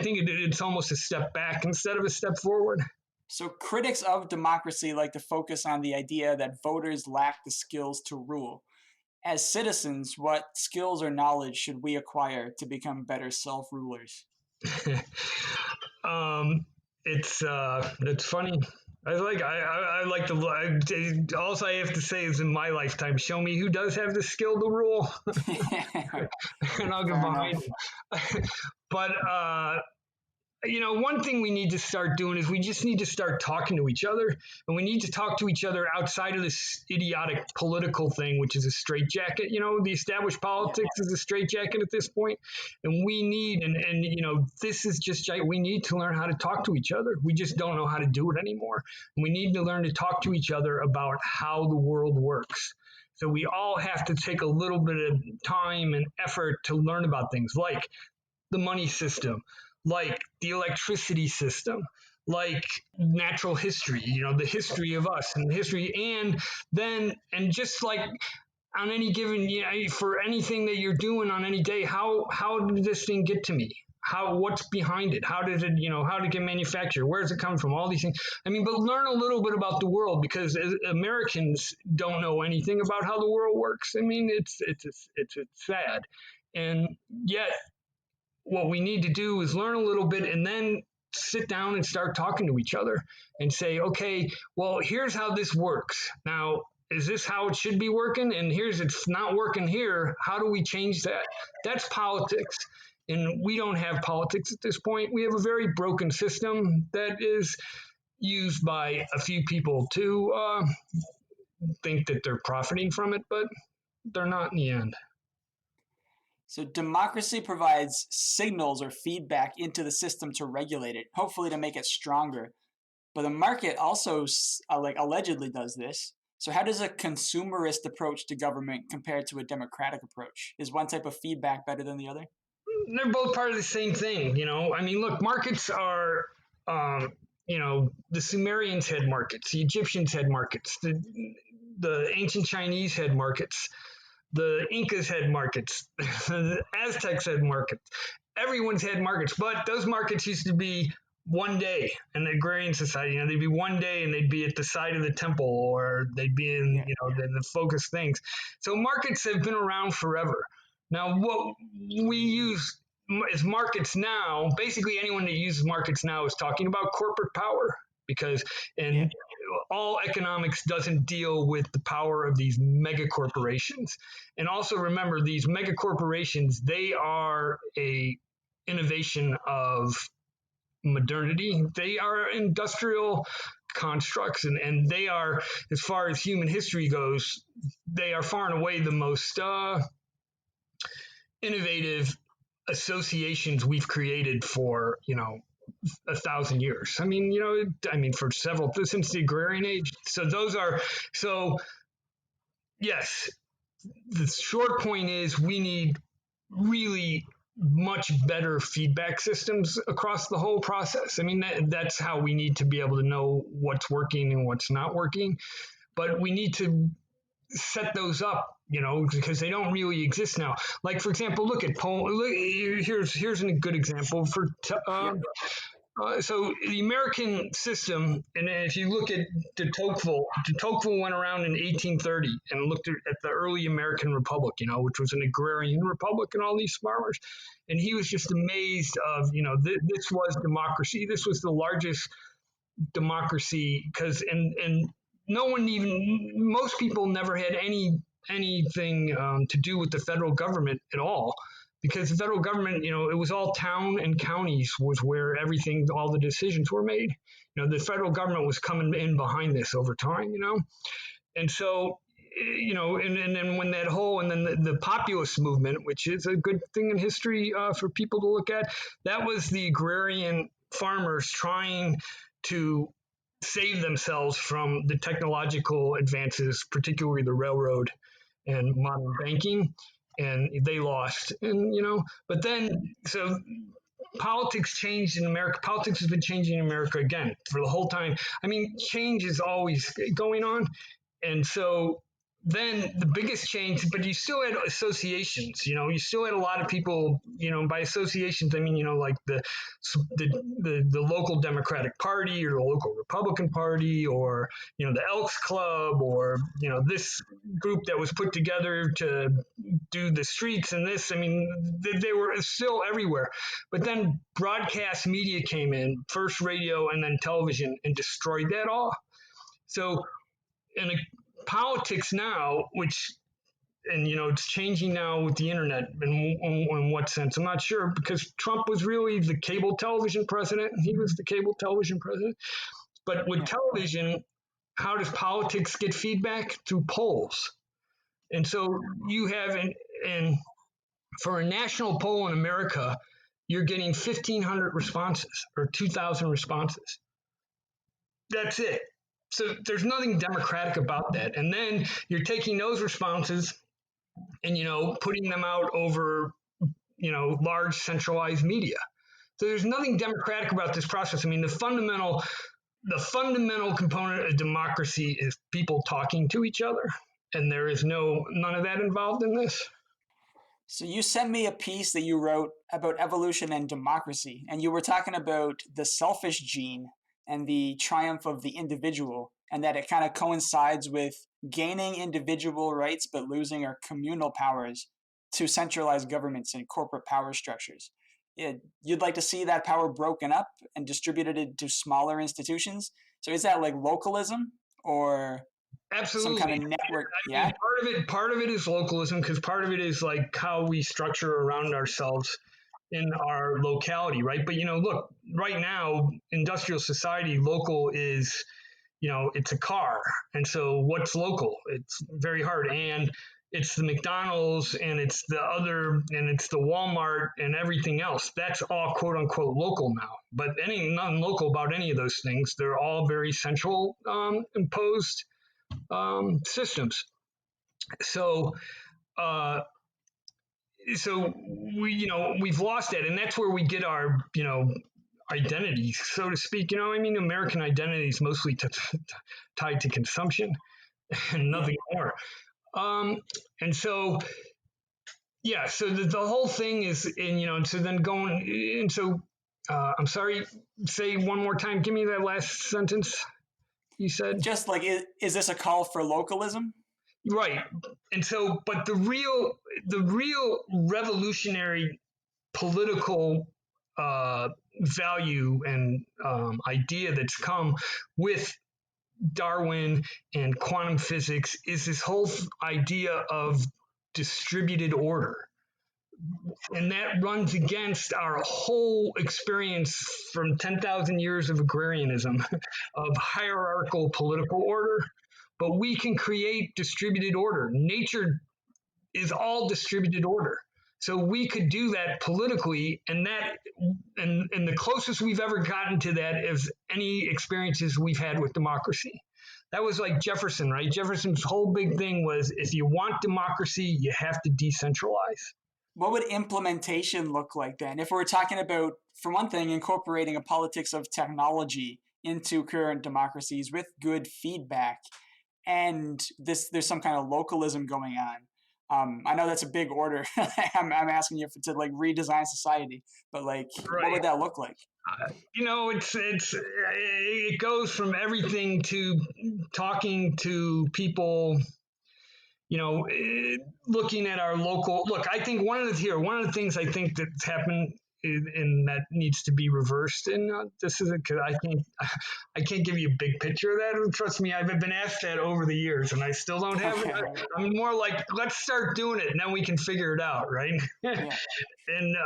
think it's almost a step back instead of a step forward. So critics of democracy like to focus on the idea that voters lack the skills to rule. As citizens, what skills or knowledge should we acquire to become better self-rulers? It's funny. I like to. All I have to say is, in my lifetime, show me who does have the skill to rule, and I'll get behind it. But one thing we need to start doing is we just need to start talking to each other, and we need to talk to each other outside of this idiotic political thing, which is a straitjacket. The established politics is a straitjacket at this point, and we need, this is just, we need to learn how to talk to each other. We just don't know how to do it anymore. And we need to learn to talk to each other about how the world works. So we all have to take a little bit of time and effort to learn about things like the money system, like the electricity system, like natural history, the history of us and history. And just like on any given, for anything that you're doing on any day, how did this thing get to me? What's behind it? How did it get manufactured? Where's it come from? All these things. I mean, but learn a little bit about the world, because Americans don't know anything about how the world works. I mean, it's sad. And yet, what we need to do is learn a little bit and then sit down and start talking to each other and say, okay, well, here's how this works. Now, is this how it should be working? And it's not working here. How do we change that? That's politics. And we don't have politics at this point. We have a very broken system that is used by a few people to think that they're profiting from it, but they're not in the end. So democracy provides signals or feedback into the system to regulate it, hopefully to make it stronger. But the market also allegedly does this. So how does a consumerist approach to government compare to a democratic approach? Is one type of feedback better than the other? They're both part of the same thing. I mean, look, markets are the Sumerians had markets, the Egyptians had markets, the ancient Chinese had markets, the Incas had markets, the Aztecs had markets. Everyone's had markets, but those markets used to be one day in the agrarian society. They'd be one day and they'd be at the side of the temple, or they'd be in, the focus things. So markets have been around forever. Now, what we use as markets now, basically anyone that uses markets now is talking about corporate power, because all economics doesn't deal with the power of these mega corporations. And also remember, these mega corporations, they are a innovation of modernity. They are industrial constructs, and they are, as far as human history goes, they are far and away the most innovative associations we've created for 1,000 years. For several, since the agrarian age. So yes, the short point is we need really much better feedback systems across the whole process. That's how we need to be able to know what's working and what's not working. But we need to set those up, because they don't really exist now. Like, for example, look at Poland. Here's a good example for. So the American system, and if you look at de Tocqueville went around in 1830 and looked at the early American Republic, which was an agrarian republic and all these farmers. And he was just amazed of, this was democracy. This was the largest democracy, because, and no one most people never had anything to do with the federal government at all. Because the federal government, it was all town and counties was where all the decisions were made. The federal government was coming in behind this over time, And so, and then when that whole, and then the populist movement, which is a good thing in history for people to look at, that was the agrarian farmers trying to save themselves from the technological advances, particularly the railroad and modern banking. And they lost, but then, so politics changed in America. Politics has been changing in America again for the whole time. Change is always going on. And so then the biggest change, but you still had associations, you still had a lot of people, by associations, like the local Democratic Party or the local Republican Party, or, the Elks Club, or, this group that was put together to do the streets and this, they were still everywhere. But then broadcast media came in, first radio and then television, and destroyed that all. So in politics now, it's changing now with the internet. In what sense? I'm not sure, because Trump was really the cable television president. He was the cable television president. But with television, how does politics get feedback? Through polls. And so you have, and for a national poll in America, you're getting 1,500 responses or 2,000 responses. That's it. So there's nothing democratic about that. And then you're taking those responses and, putting them out over, large centralized media. So there's nothing democratic about this process. The fundamental component of democracy is people talking to each other. And there is none of that involved in this. So you sent me a piece that you wrote about evolution and democracy, and you were talking about the selfish gene and the triumph of the individual, and that it kind of coincides with gaining individual rights but losing our communal powers to centralized governments and corporate power structures. You'd like to see that power broken up and distributed into smaller institutions? So is that like localism, or absolutely some kind of network? Part of it is localism, because part of it is like how we structure around ourselves in our locality, right? But look, right now, industrial society, local is, it's a car. And so what's local? It's very hard. And it's the McDonald's, and it's the Walmart and everything else. That's all quote unquote local now. But nothing local about any of those things. They're all very central imposed systems. So we've lost that, and that's where we get our identity, so to speak. I mean, American identity is mostly tied to consumption and nothing more. And so, yeah, so the whole thing is, and so then going, and so, I'm sorry, say one more time, give me that last sentence you said. Just like, is this a call for localism? Right. And so, but the real revolutionary political value and idea that's come with Darwin and quantum physics is this whole idea of distributed order. And that runs against our whole experience from 10,000 years of agrarianism, of hierarchical political order. But we can create distributed order. Nature is all distributed order. So we could do that politically, and the closest we've ever gotten to that is any experiences we've had with democracy. That was like Jefferson, right? Jefferson's whole big thing was, if you want democracy, you have to decentralize. What would implementation look like then? If we're talking about, for one thing, incorporating a politics of technology into current democracies with good feedback, and there's some kind of localism going on. I know that's a big order. I'm asking you to like redesign society, but like, Right. What would that look like? It goes from everything to talking to people, looking at our local. Look, I think one of the things I think that's happened and that needs to be reversed. And this is because I can't give you a big picture of that. Trust me, I've been asked that over the years, and I still don't have it. I'm more like, let's start doing it, and then we can figure it out, right? Yeah. And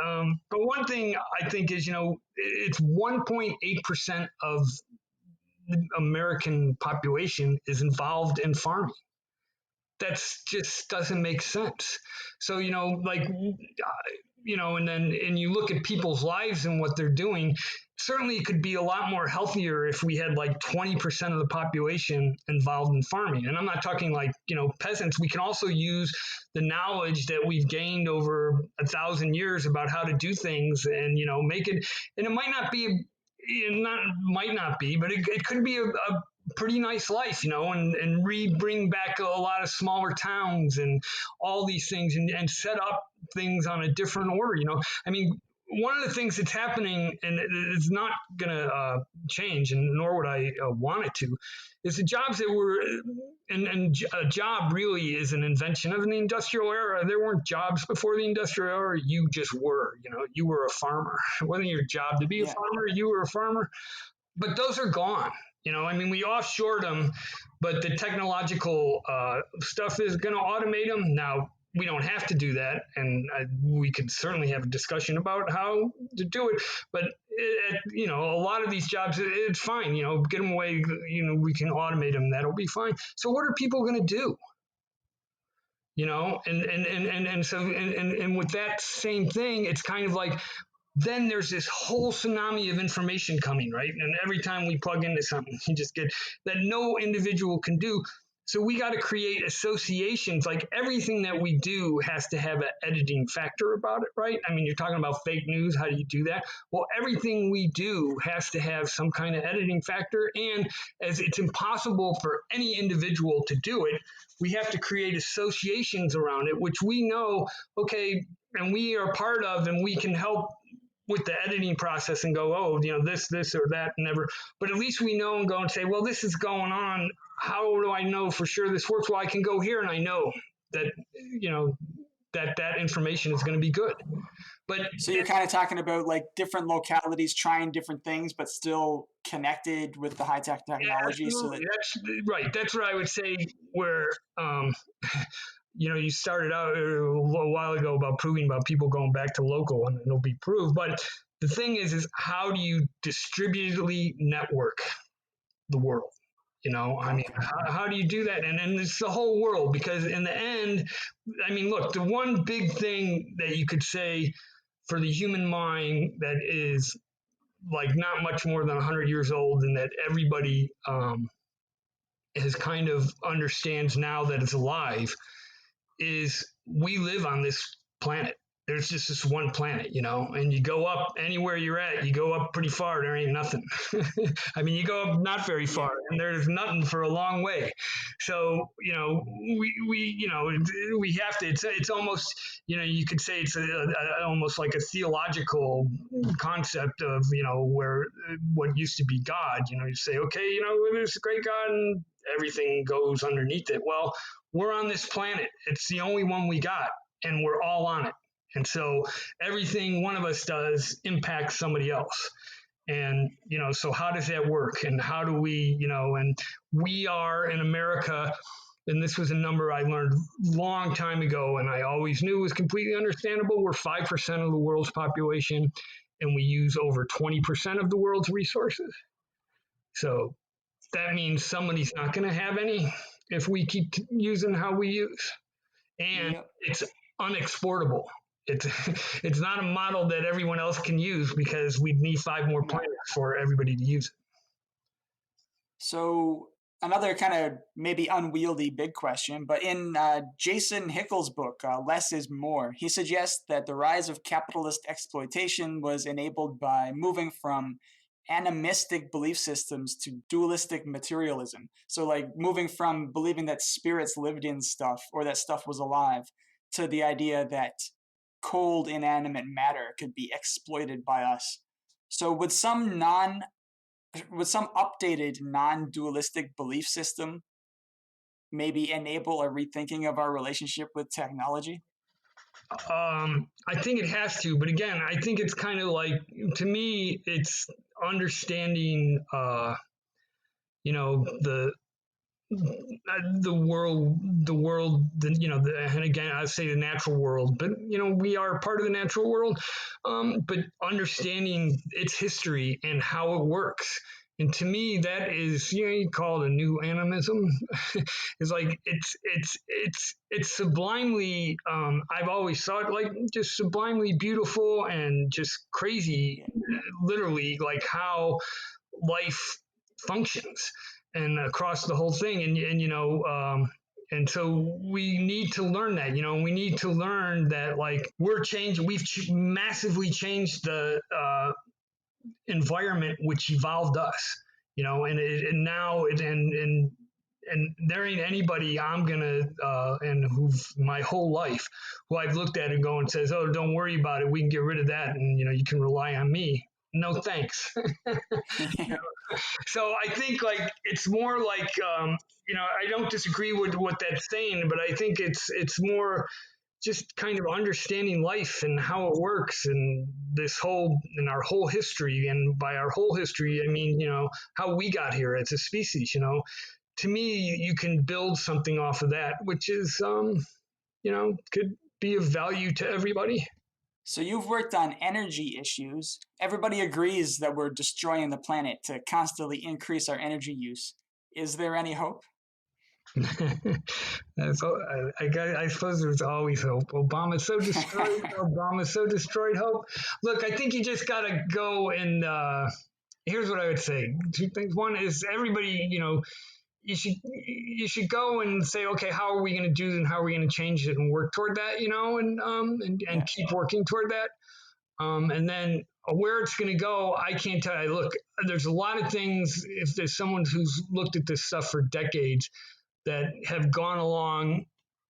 but one thing I think is, it's 1.8% of the American population is involved in farming. That's just doesn't make sense. So, and you look at people's lives and what they're doing, certainly it could be a lot more healthier if we had like 20% of the population involved in farming. And I'm not talking like, peasants. We can also use the knowledge that we've gained over 1,000 years about how to do things and, make it, and it might not be, but it could be a pretty nice life, and bring back a lot of smaller towns and all these things and set up things on a different order. I mean, one of the things that's happening, and it's not going to change, and nor would I want it to, is the jobs that were, and a job really is an invention of the industrial era. There weren't jobs before the industrial era. You just were, you were a farmer. It wasn't your job to be a farmer. You were a farmer. But those are gone. We offshored them, but the technological stuff is going to automate them. Now, we don't have to do that, and we could certainly have a discussion about how to do it. But, a lot of these jobs, it's fine. Get them away. We can automate them. That'll be fine. So what are people going to do? And so with that same thing, it's kind of like, then there's this whole tsunami of information coming, right? And every time we plug into something, you just get that no individual can do. So we got to create associations. Like everything that we do has to have an editing factor about it, right? I mean, you're talking about fake news. How do you do that? Well, everything we do has to have some kind of editing factor. And as it's impossible for any individual to do it, we have to create associations around it, which we know, okay, and we are part of, and we can help with the editing process and go, this or that, never. But at least we know and go and say, well, this is going on. How do I know for sure this works? Well, I can go here and I know that, that information is going to be good. But so you're kind of talking about like different localities trying different things, but still connected with the high-tech technology. That's right. That's what I would say where, you started out a while ago about proving about people going back to local, and it'll be proved. But the thing is how do you distributedly network the world? I mean, how do you do that? And it's the whole world, because in the end, I mean, look, the one big thing that you could say for the human mind that is like not much more than 100 years old, and that everybody has kind of understands now that it's alive, is we live on this planet. there's just this one planet, and you go up anywhere you're at, you go up pretty far, there ain't nothing. I mean, you go up not very Yeah. far and there's nothing for a long way. So, we have to, it's almost, you could say it's almost like a theological concept of, where what used to be God, you say, okay, there's a great God and everything goes underneath it. Well, we're on this planet. It's the only one we got and we're all on it. And so everything one of us does impacts somebody else. And, so how does that work? And how do we, and we are in America, and this was a number I learned a long time ago, and I always knew was completely understandable. We're 5% of the world's population, and we use over 20% of the world's resources. So that means somebody's not going to have any if we keep using how we use. And Yep. it's unexportable. It's it's not a model that everyone else can use because we'd need 5 more No. planets for everybody to use it. So another kind of maybe unwieldy big question, but in Jason Hickel's book, Less is More, he suggests that the rise of capitalist exploitation was enabled by moving from animistic belief systems to dualistic materialism. So like moving from believing that spirits lived in stuff or that stuff was alive to the idea that cold inanimate matter could be exploited by us. So would some updated non-dualistic belief system maybe enable a rethinking of our relationship with technology? I think it has to, but again, I think it's kind of like, to me, it's understanding, the and again, I say the natural world, but we are part of the natural world, but understanding its history and how it works. And to me, that is, you call it a new animism. It's like it's sublimely. I've always thought like just sublimely beautiful and just crazy, literally like how life functions and across the whole thing. And so we need to learn that, we need to learn that like we've massively changed the environment which evolved us, and now and there ain't anybody I'm gonna and who've my whole life who I've looked at and go and says, oh, don't worry about it, we can get rid of that, and you can rely on me. No thanks. So I think like it's more like I don't disagree with what that's saying, but I think it's more just kind of understanding life and how it works and our whole history. And by our whole history, I mean, how we got here as a species. To me, you can build something off of that, which is could be of value to everybody. So you've worked on energy issues. Everybody agrees that we're destroying the planet to constantly increase our energy use. Is there any hope? So I suppose there's always hope. Obama's so destroyed. Obama's so destroyed hope. Look, I think you just got to go and here's what I would say. 2 things. One is everybody, you should go and say, okay, how are we going to do it and how are we going to change it and work toward that, and keep working toward that. And then where it's going to go, I can't tell you. Look, there's a lot of things. If there's someone who's looked at this stuff for decades, that have gone along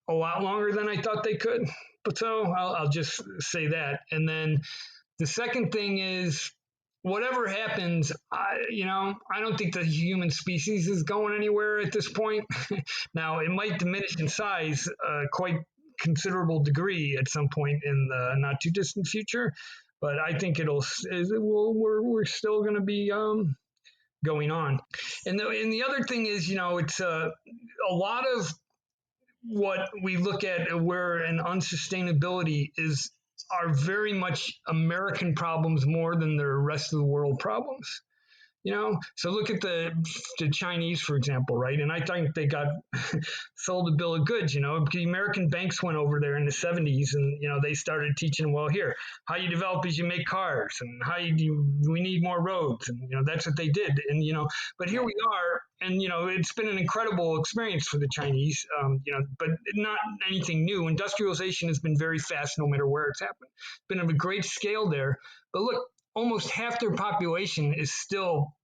a lot longer than I thought they could. But so I'll just say that. And then the second thing is, whatever happens, I don't think the human species is going anywhere at this point. Now, it might diminish in size quite considerable degree at some point in the not too distant future, but I think we're still going to be going on. And the other thing is, it's a lot of what we look at where an unsustainability are very much American problems more than the rest of the world problems. So look at the Chinese, for example, right? And I think they got sold a bill of goods. The American banks went over there in the 70s, and they started teaching, well, here, how you develop is you make cars, and we need more roads, and that's what they did. And but here we are, and it's been an incredible experience for the Chinese, but not anything new. Industrialization has been very fast, no matter where it's happened. It's been of a great scale there, but look, almost half their population is still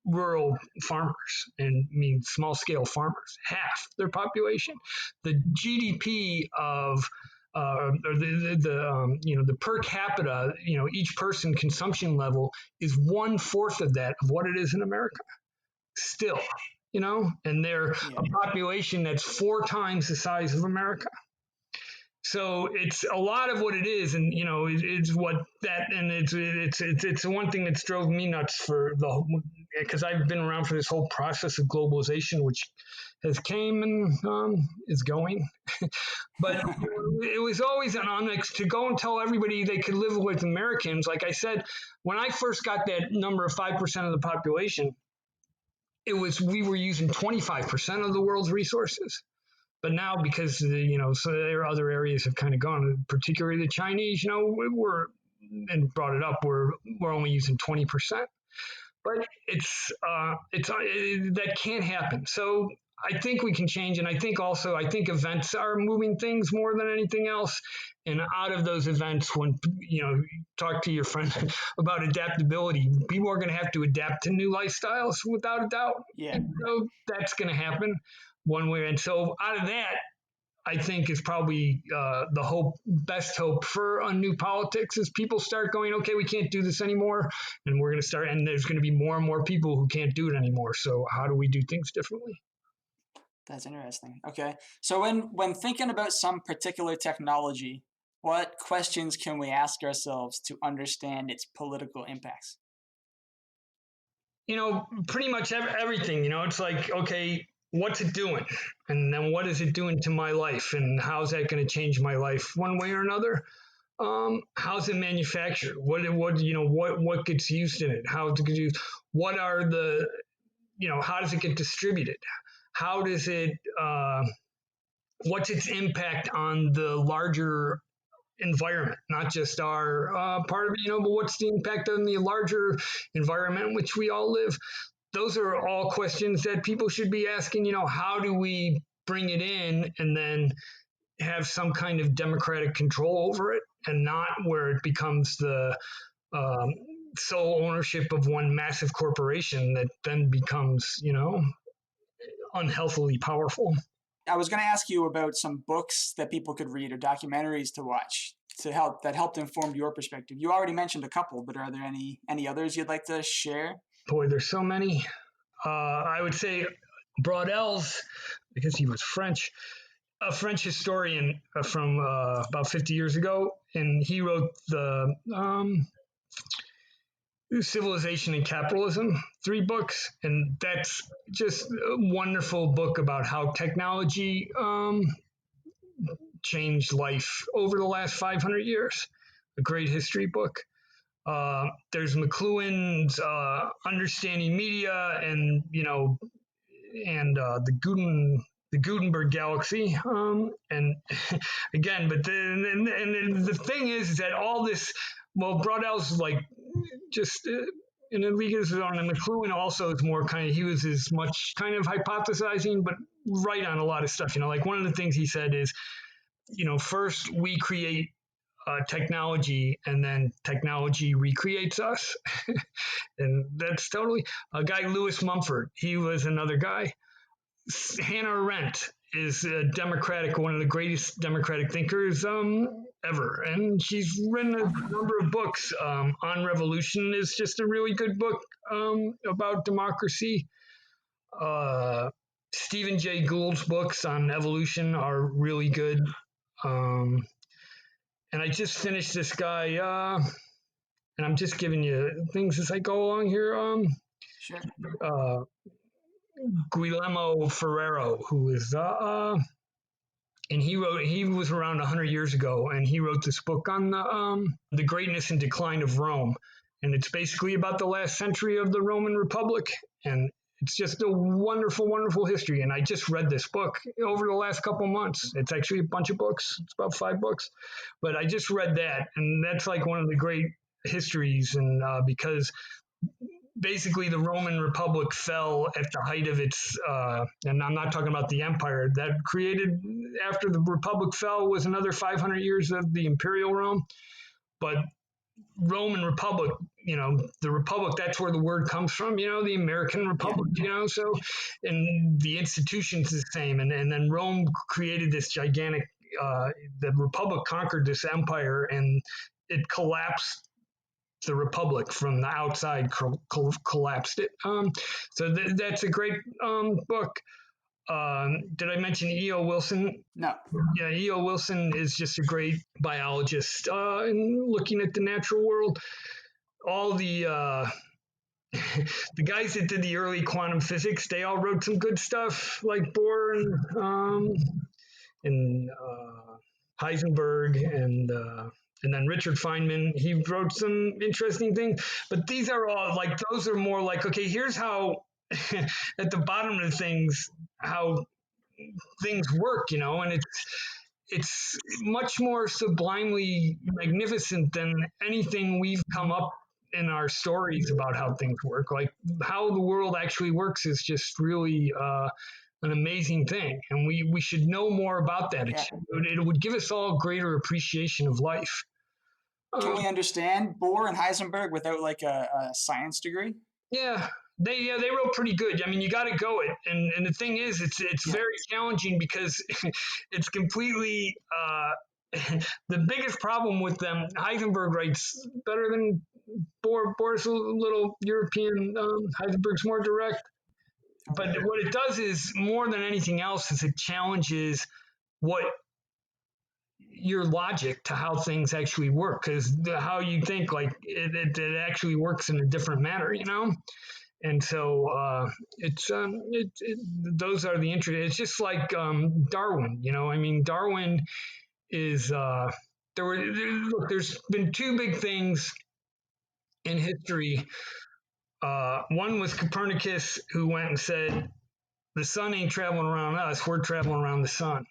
rural farmers, and small scale farmers. Half their population. The GDP of or the per capita, each person consumption level is 1/4 of that of what it is in America. Still, and they're a population that's 4 times the size of America. So it's a lot of what it is, and it's what that, and it's one thing that's drove me nuts because I've been around for this whole process of globalization, which has came and is going. But it was always an onyx to go and tell everybody they could live with Americans. Like I said, when I first got that number of 5% of the population, we were using 25% of the world's resources. But now, because so there are other areas have kind of gone, particularly the Chinese, and brought it up, we're only using 20%. But that can't happen. So I think we can change, and I think events are moving things more than anything else. And out of those events, when talk to your friend about adaptability, people are going to have to adapt to new lifestyles without a doubt. Yeah. And so that's going to happen one way. And so out of that, I think is probably the best hope for a new politics is people start going, okay, we can't do this anymore, and we're going to start, and there's going to be more and more people who can't do it anymore. So how do we do things differently? That's interesting. Okay. So when thinking about some particular technology, what questions can we ask ourselves to understand its political impacts? Pretty much everything. It's like, okay, what's it doing? And then what is it doing to my life? And how's that going to change my life one way or another? How's it manufactured? What gets used in it? How does it get used? What are the, how does it get distributed? How does it, what's its impact on the larger environment, not just our part of it, but what's the impact on the larger environment in which we all live? Those are all questions that people should be asking, how do we bring it in and then have some kind of democratic control over it, and not where it becomes the sole ownership of one massive corporation that then becomes, unhealthily powerful. I was going to ask you about some books that people could read or documentaries to watch that helped inform your perspective. You already mentioned a couple, but are there any others you'd like to share? Boy, there's so many. I would say Braudels, because he was French, a French historian from about 50 years ago, and he wrote the Civilization and Capitalism, 3 books, and that's just a wonderful book about how technology changed life over the last 500 years. A great history book. There's McLuhan's Understanding Media, and the Gutenberg Galaxy, and again, but the thing is that all this, well, Braudels is like just in a league of his own, and McLuhan also is more kind of, he was as much kind of hypothesizing, but right on a lot of stuff. Like one of the things he said is, first we create technology, and then technology recreates us. And that's totally a guy, Lewis Mumford. He was another guy. Hannah Arendt is one of the greatest democratic thinkers ever. And she's written a number of books. On Revolution is just a really good book about democracy. Stephen Jay Gould's books on evolution are really good. And I just finished this guy, and I'm just giving you things as I go along here. Sure. Guillermo Ferrero, who is, and he was around 100 years ago, and he wrote this book on the greatness and decline of Rome. and it's basically about the last century of the Roman Republic, and it's just a wonderful, wonderful history. And I just read this book over the last couple months. It's actually a bunch of books. It's about 5 books, but I just read that, and that's like one of the great histories. And because basically the Roman Republic fell at the height of its, and I'm not talking about the empire that created after the Republic fell was another 500 years of the imperial Rome, but Roman Republic, the Republic, that's where the word comes from, the American Republic, so, and the institution's the same. And then Rome created this gigantic, the Republic conquered this empire, and it collapsed the Republic from the outside, collapsed it. So that's a great book. Did I mention E.O. Wilson? No. Yeah, E.O. Wilson is just a great biologist in looking at the natural world. All the the guys that did the early quantum physics, they all wrote some good stuff, like Bohr and Heisenberg and then Richard Feynman. He wrote some interesting things, but these are all like, those are more like, okay, here's how at the bottom of things, how things work, and it's much more sublimely magnificent than anything we've come up in our stories about how things work. Like how the world actually works is just really an amazing thing, and we should know more about that. It would give us all greater appreciation of life. Can we understand Bohr and Heisenberg without like a science degree? Yeah, they wrote pretty good. I mean, you got to go it, and the thing is, it's very challenging because it's completely the biggest problem with them. Heisenberg writes better than Bohr. Bohr's a little European. Heisenberg's more direct, but what it does is more than anything else is it challenges what your logic to how things actually work, because how you think, like it actually works in a different manner, And so those are the interesting. It's just like Darwin, I mean, Darwin is there's been 2 big things in history. One was Copernicus, who went and said, the sun ain't traveling around us, we're traveling around the sun.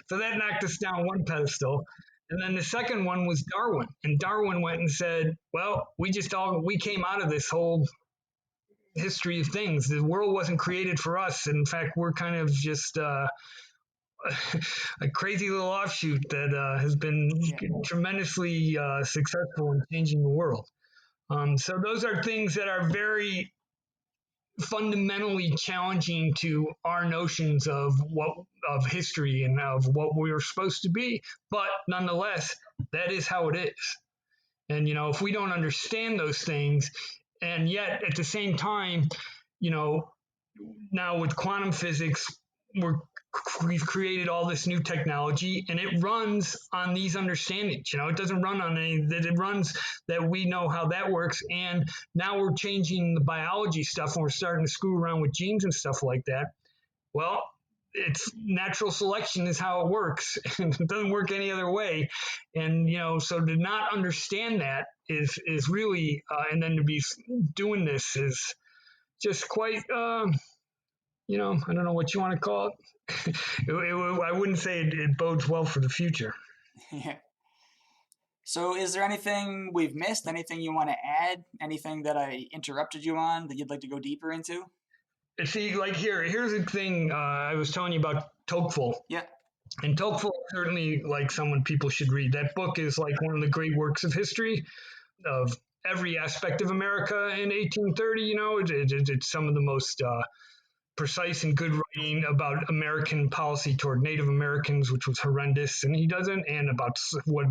So that knocked us down one pedestal. And then the second one was Darwin. And Darwin went and said, well, we came out of this whole history of things. The world wasn't created for us. In fact, we're kind of just a crazy little offshoot that has been tremendously successful in changing the world. So those are things that are very fundamentally challenging to our notions of history and of what we were supposed to be. But nonetheless, that is how it is. And, if we don't understand those things, and yet at the same time, now with quantum physics, we've created all this new technology, and it runs on these understandings. It doesn't run on it runs that we know how that works. And now we're changing the biology stuff, and we're starting to screw around with genes and stuff like that. Well, it's natural selection is how it works. It doesn't work any other way. And, so to not understand that is really, and then to be doing this is just quite, I don't know what you want to call it. I wouldn't say it bodes well for the future. Yeah. So is there anything we've missed? Anything you want to add? Anything that I interrupted you on that you'd like to go deeper into? See, like here's the thing I was telling you about Tocqueville. Yeah. And Tocqueville certainly like someone people should read. That book is like one of the great works of history of every aspect of America in 1830. It's some of the most precise and good writing about American policy toward Native Americans, which was horrendous, and he doesn't, and about what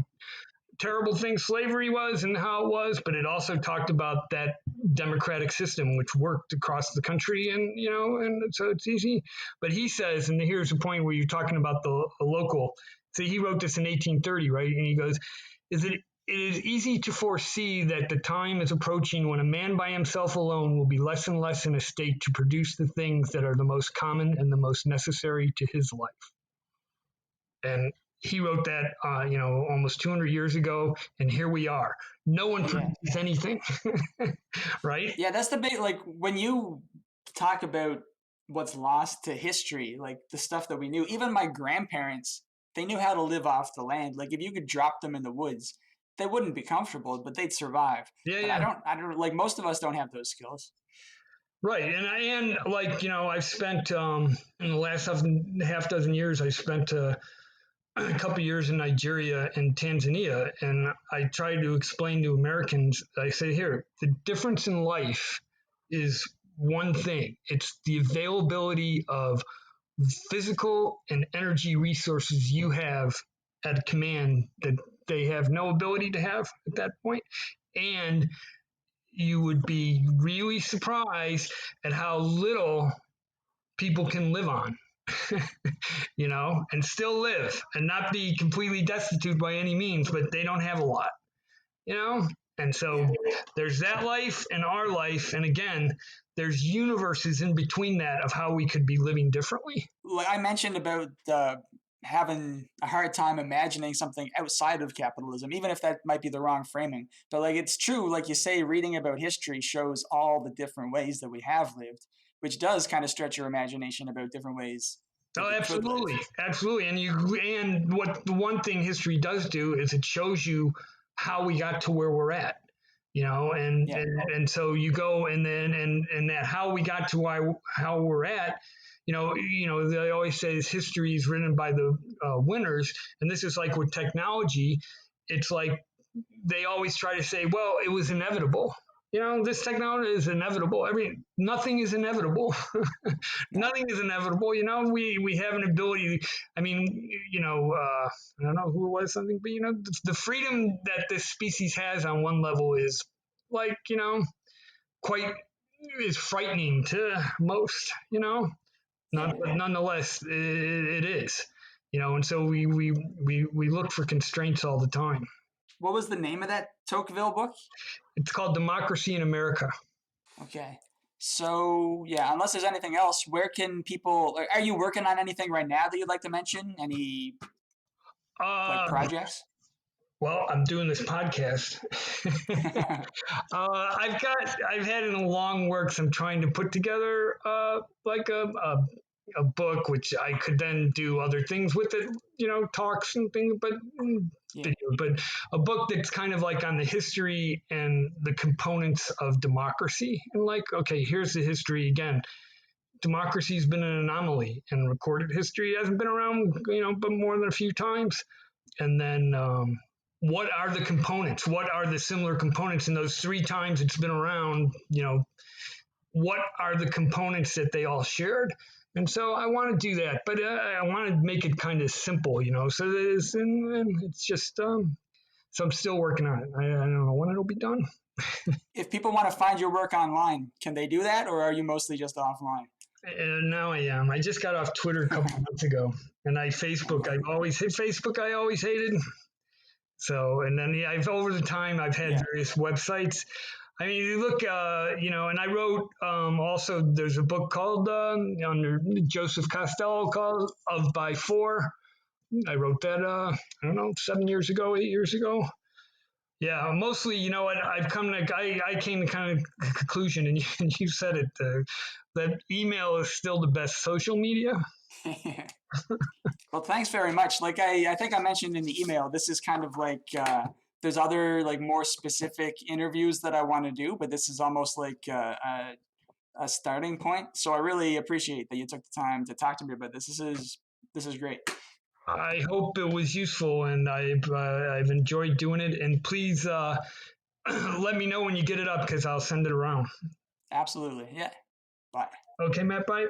terrible thing slavery was and how it was, but it also talked about that democratic system which worked across the country, and and so it's easy. But he says, and here's the point where you're talking about the local. So he wrote this in 1830, right? And he goes, it is easy to foresee that the time is approaching when a man by himself alone will be less and less in a state to produce the things that are the most common and the most necessary to his life. And he wrote that, almost 200 years ago, and here we are. No one produces anything, right? Yeah, that's the big, like, when you talk about what's lost to history, like the stuff that we knew, even my grandparents, they knew how to live off the land. Like, if you could drop them in the woods, they wouldn't be comfortable, but they'd survive. Yeah, But yeah. I don't, like, most of us don't have those skills. Right, and I've spent in the last half dozen years, I spent a couple years in Nigeria and Tanzania, and I try to explain to Americans. I say here, the difference in life is one thing: it's the availability of physical and energy resources you have at command that they have no ability to have at that point, and you would be really surprised at how little people can live on, and still live and not be completely destitute by any means, but they don't have a lot, you know? And so there's that life and our life. And again, there's universes in between that of how we could be living differently. Like I mentioned about having a hard time imagining something outside of capitalism, even if that might be the wrong framing. But like it's true, like you say, reading about history shows all the different ways that we have lived, which does kind of stretch your imagination about different ways that Oh, we could live. absolutely, absolutely. And what the one thing history does do is it shows you how we got to where we're at, and Yeah. and so you go and then and that how we got to how we're at. They always say history is written by the winners, and this is like with technology. It's like they always try to say, well, it was inevitable. This technology is inevitable. Nothing is inevitable. Nothing is inevitable. We have an ability. I mean, I don't know who it was, something, but the freedom that this species has on one level is like, quite is frightening to most. But nonetheless, it is. And so we look for constraints all the time. What was the name of that Tocqueville book? It's called Democracy in America. Okay. So yeah, unless there's anything else, where can people? Are you working on anything right now that you'd like to mention? Any like Uh, projects? well, I'm doing this podcast. I've had in the long works. I'm trying to put together like a book, which I could then do other things with it, talks and things, but Yeah. video, but a book that's kind of like on the history and the components of democracy. And like, okay, here's the history again. Democracy's been an anomaly in recorded history. It hasn't been around, but more than a few times. And then what are the components? What are the similar components in those 3 times it's been around? What are the components that they all shared? And so I want to do that, but I want to make it kind of simple, so that it's just, so I'm still working on it. I don't know when it'll be done. If people want to find your work online, can they do that, or are you mostly just offline? Now I am. I just got off Twitter a couple months ago, and Facebook. Okay. I've always hit Facebook. I always hated. So, and then over the time I've had Yeah. various websites. I mean, you look, and I wrote also. There's a book called under Joseph Costello called "Of by Four." I wrote that. I don't know, 7 years ago, 8 years ago. Yeah, mostly, what I've come to. I came to kind of conclusion, and you said it. That email is still the best social media. Well, thanks very much. Like I think I mentioned in the email, this is kind of like there's other like more specific interviews that I want to do, but this is almost like a starting point. So I really appreciate that you took the time to talk to me about this. This is great. I hope it was useful, and I've enjoyed doing it. And please let me know when you get it up because I'll send it around. Absolutely. Yeah. Bye. Okay, Matt. Bye.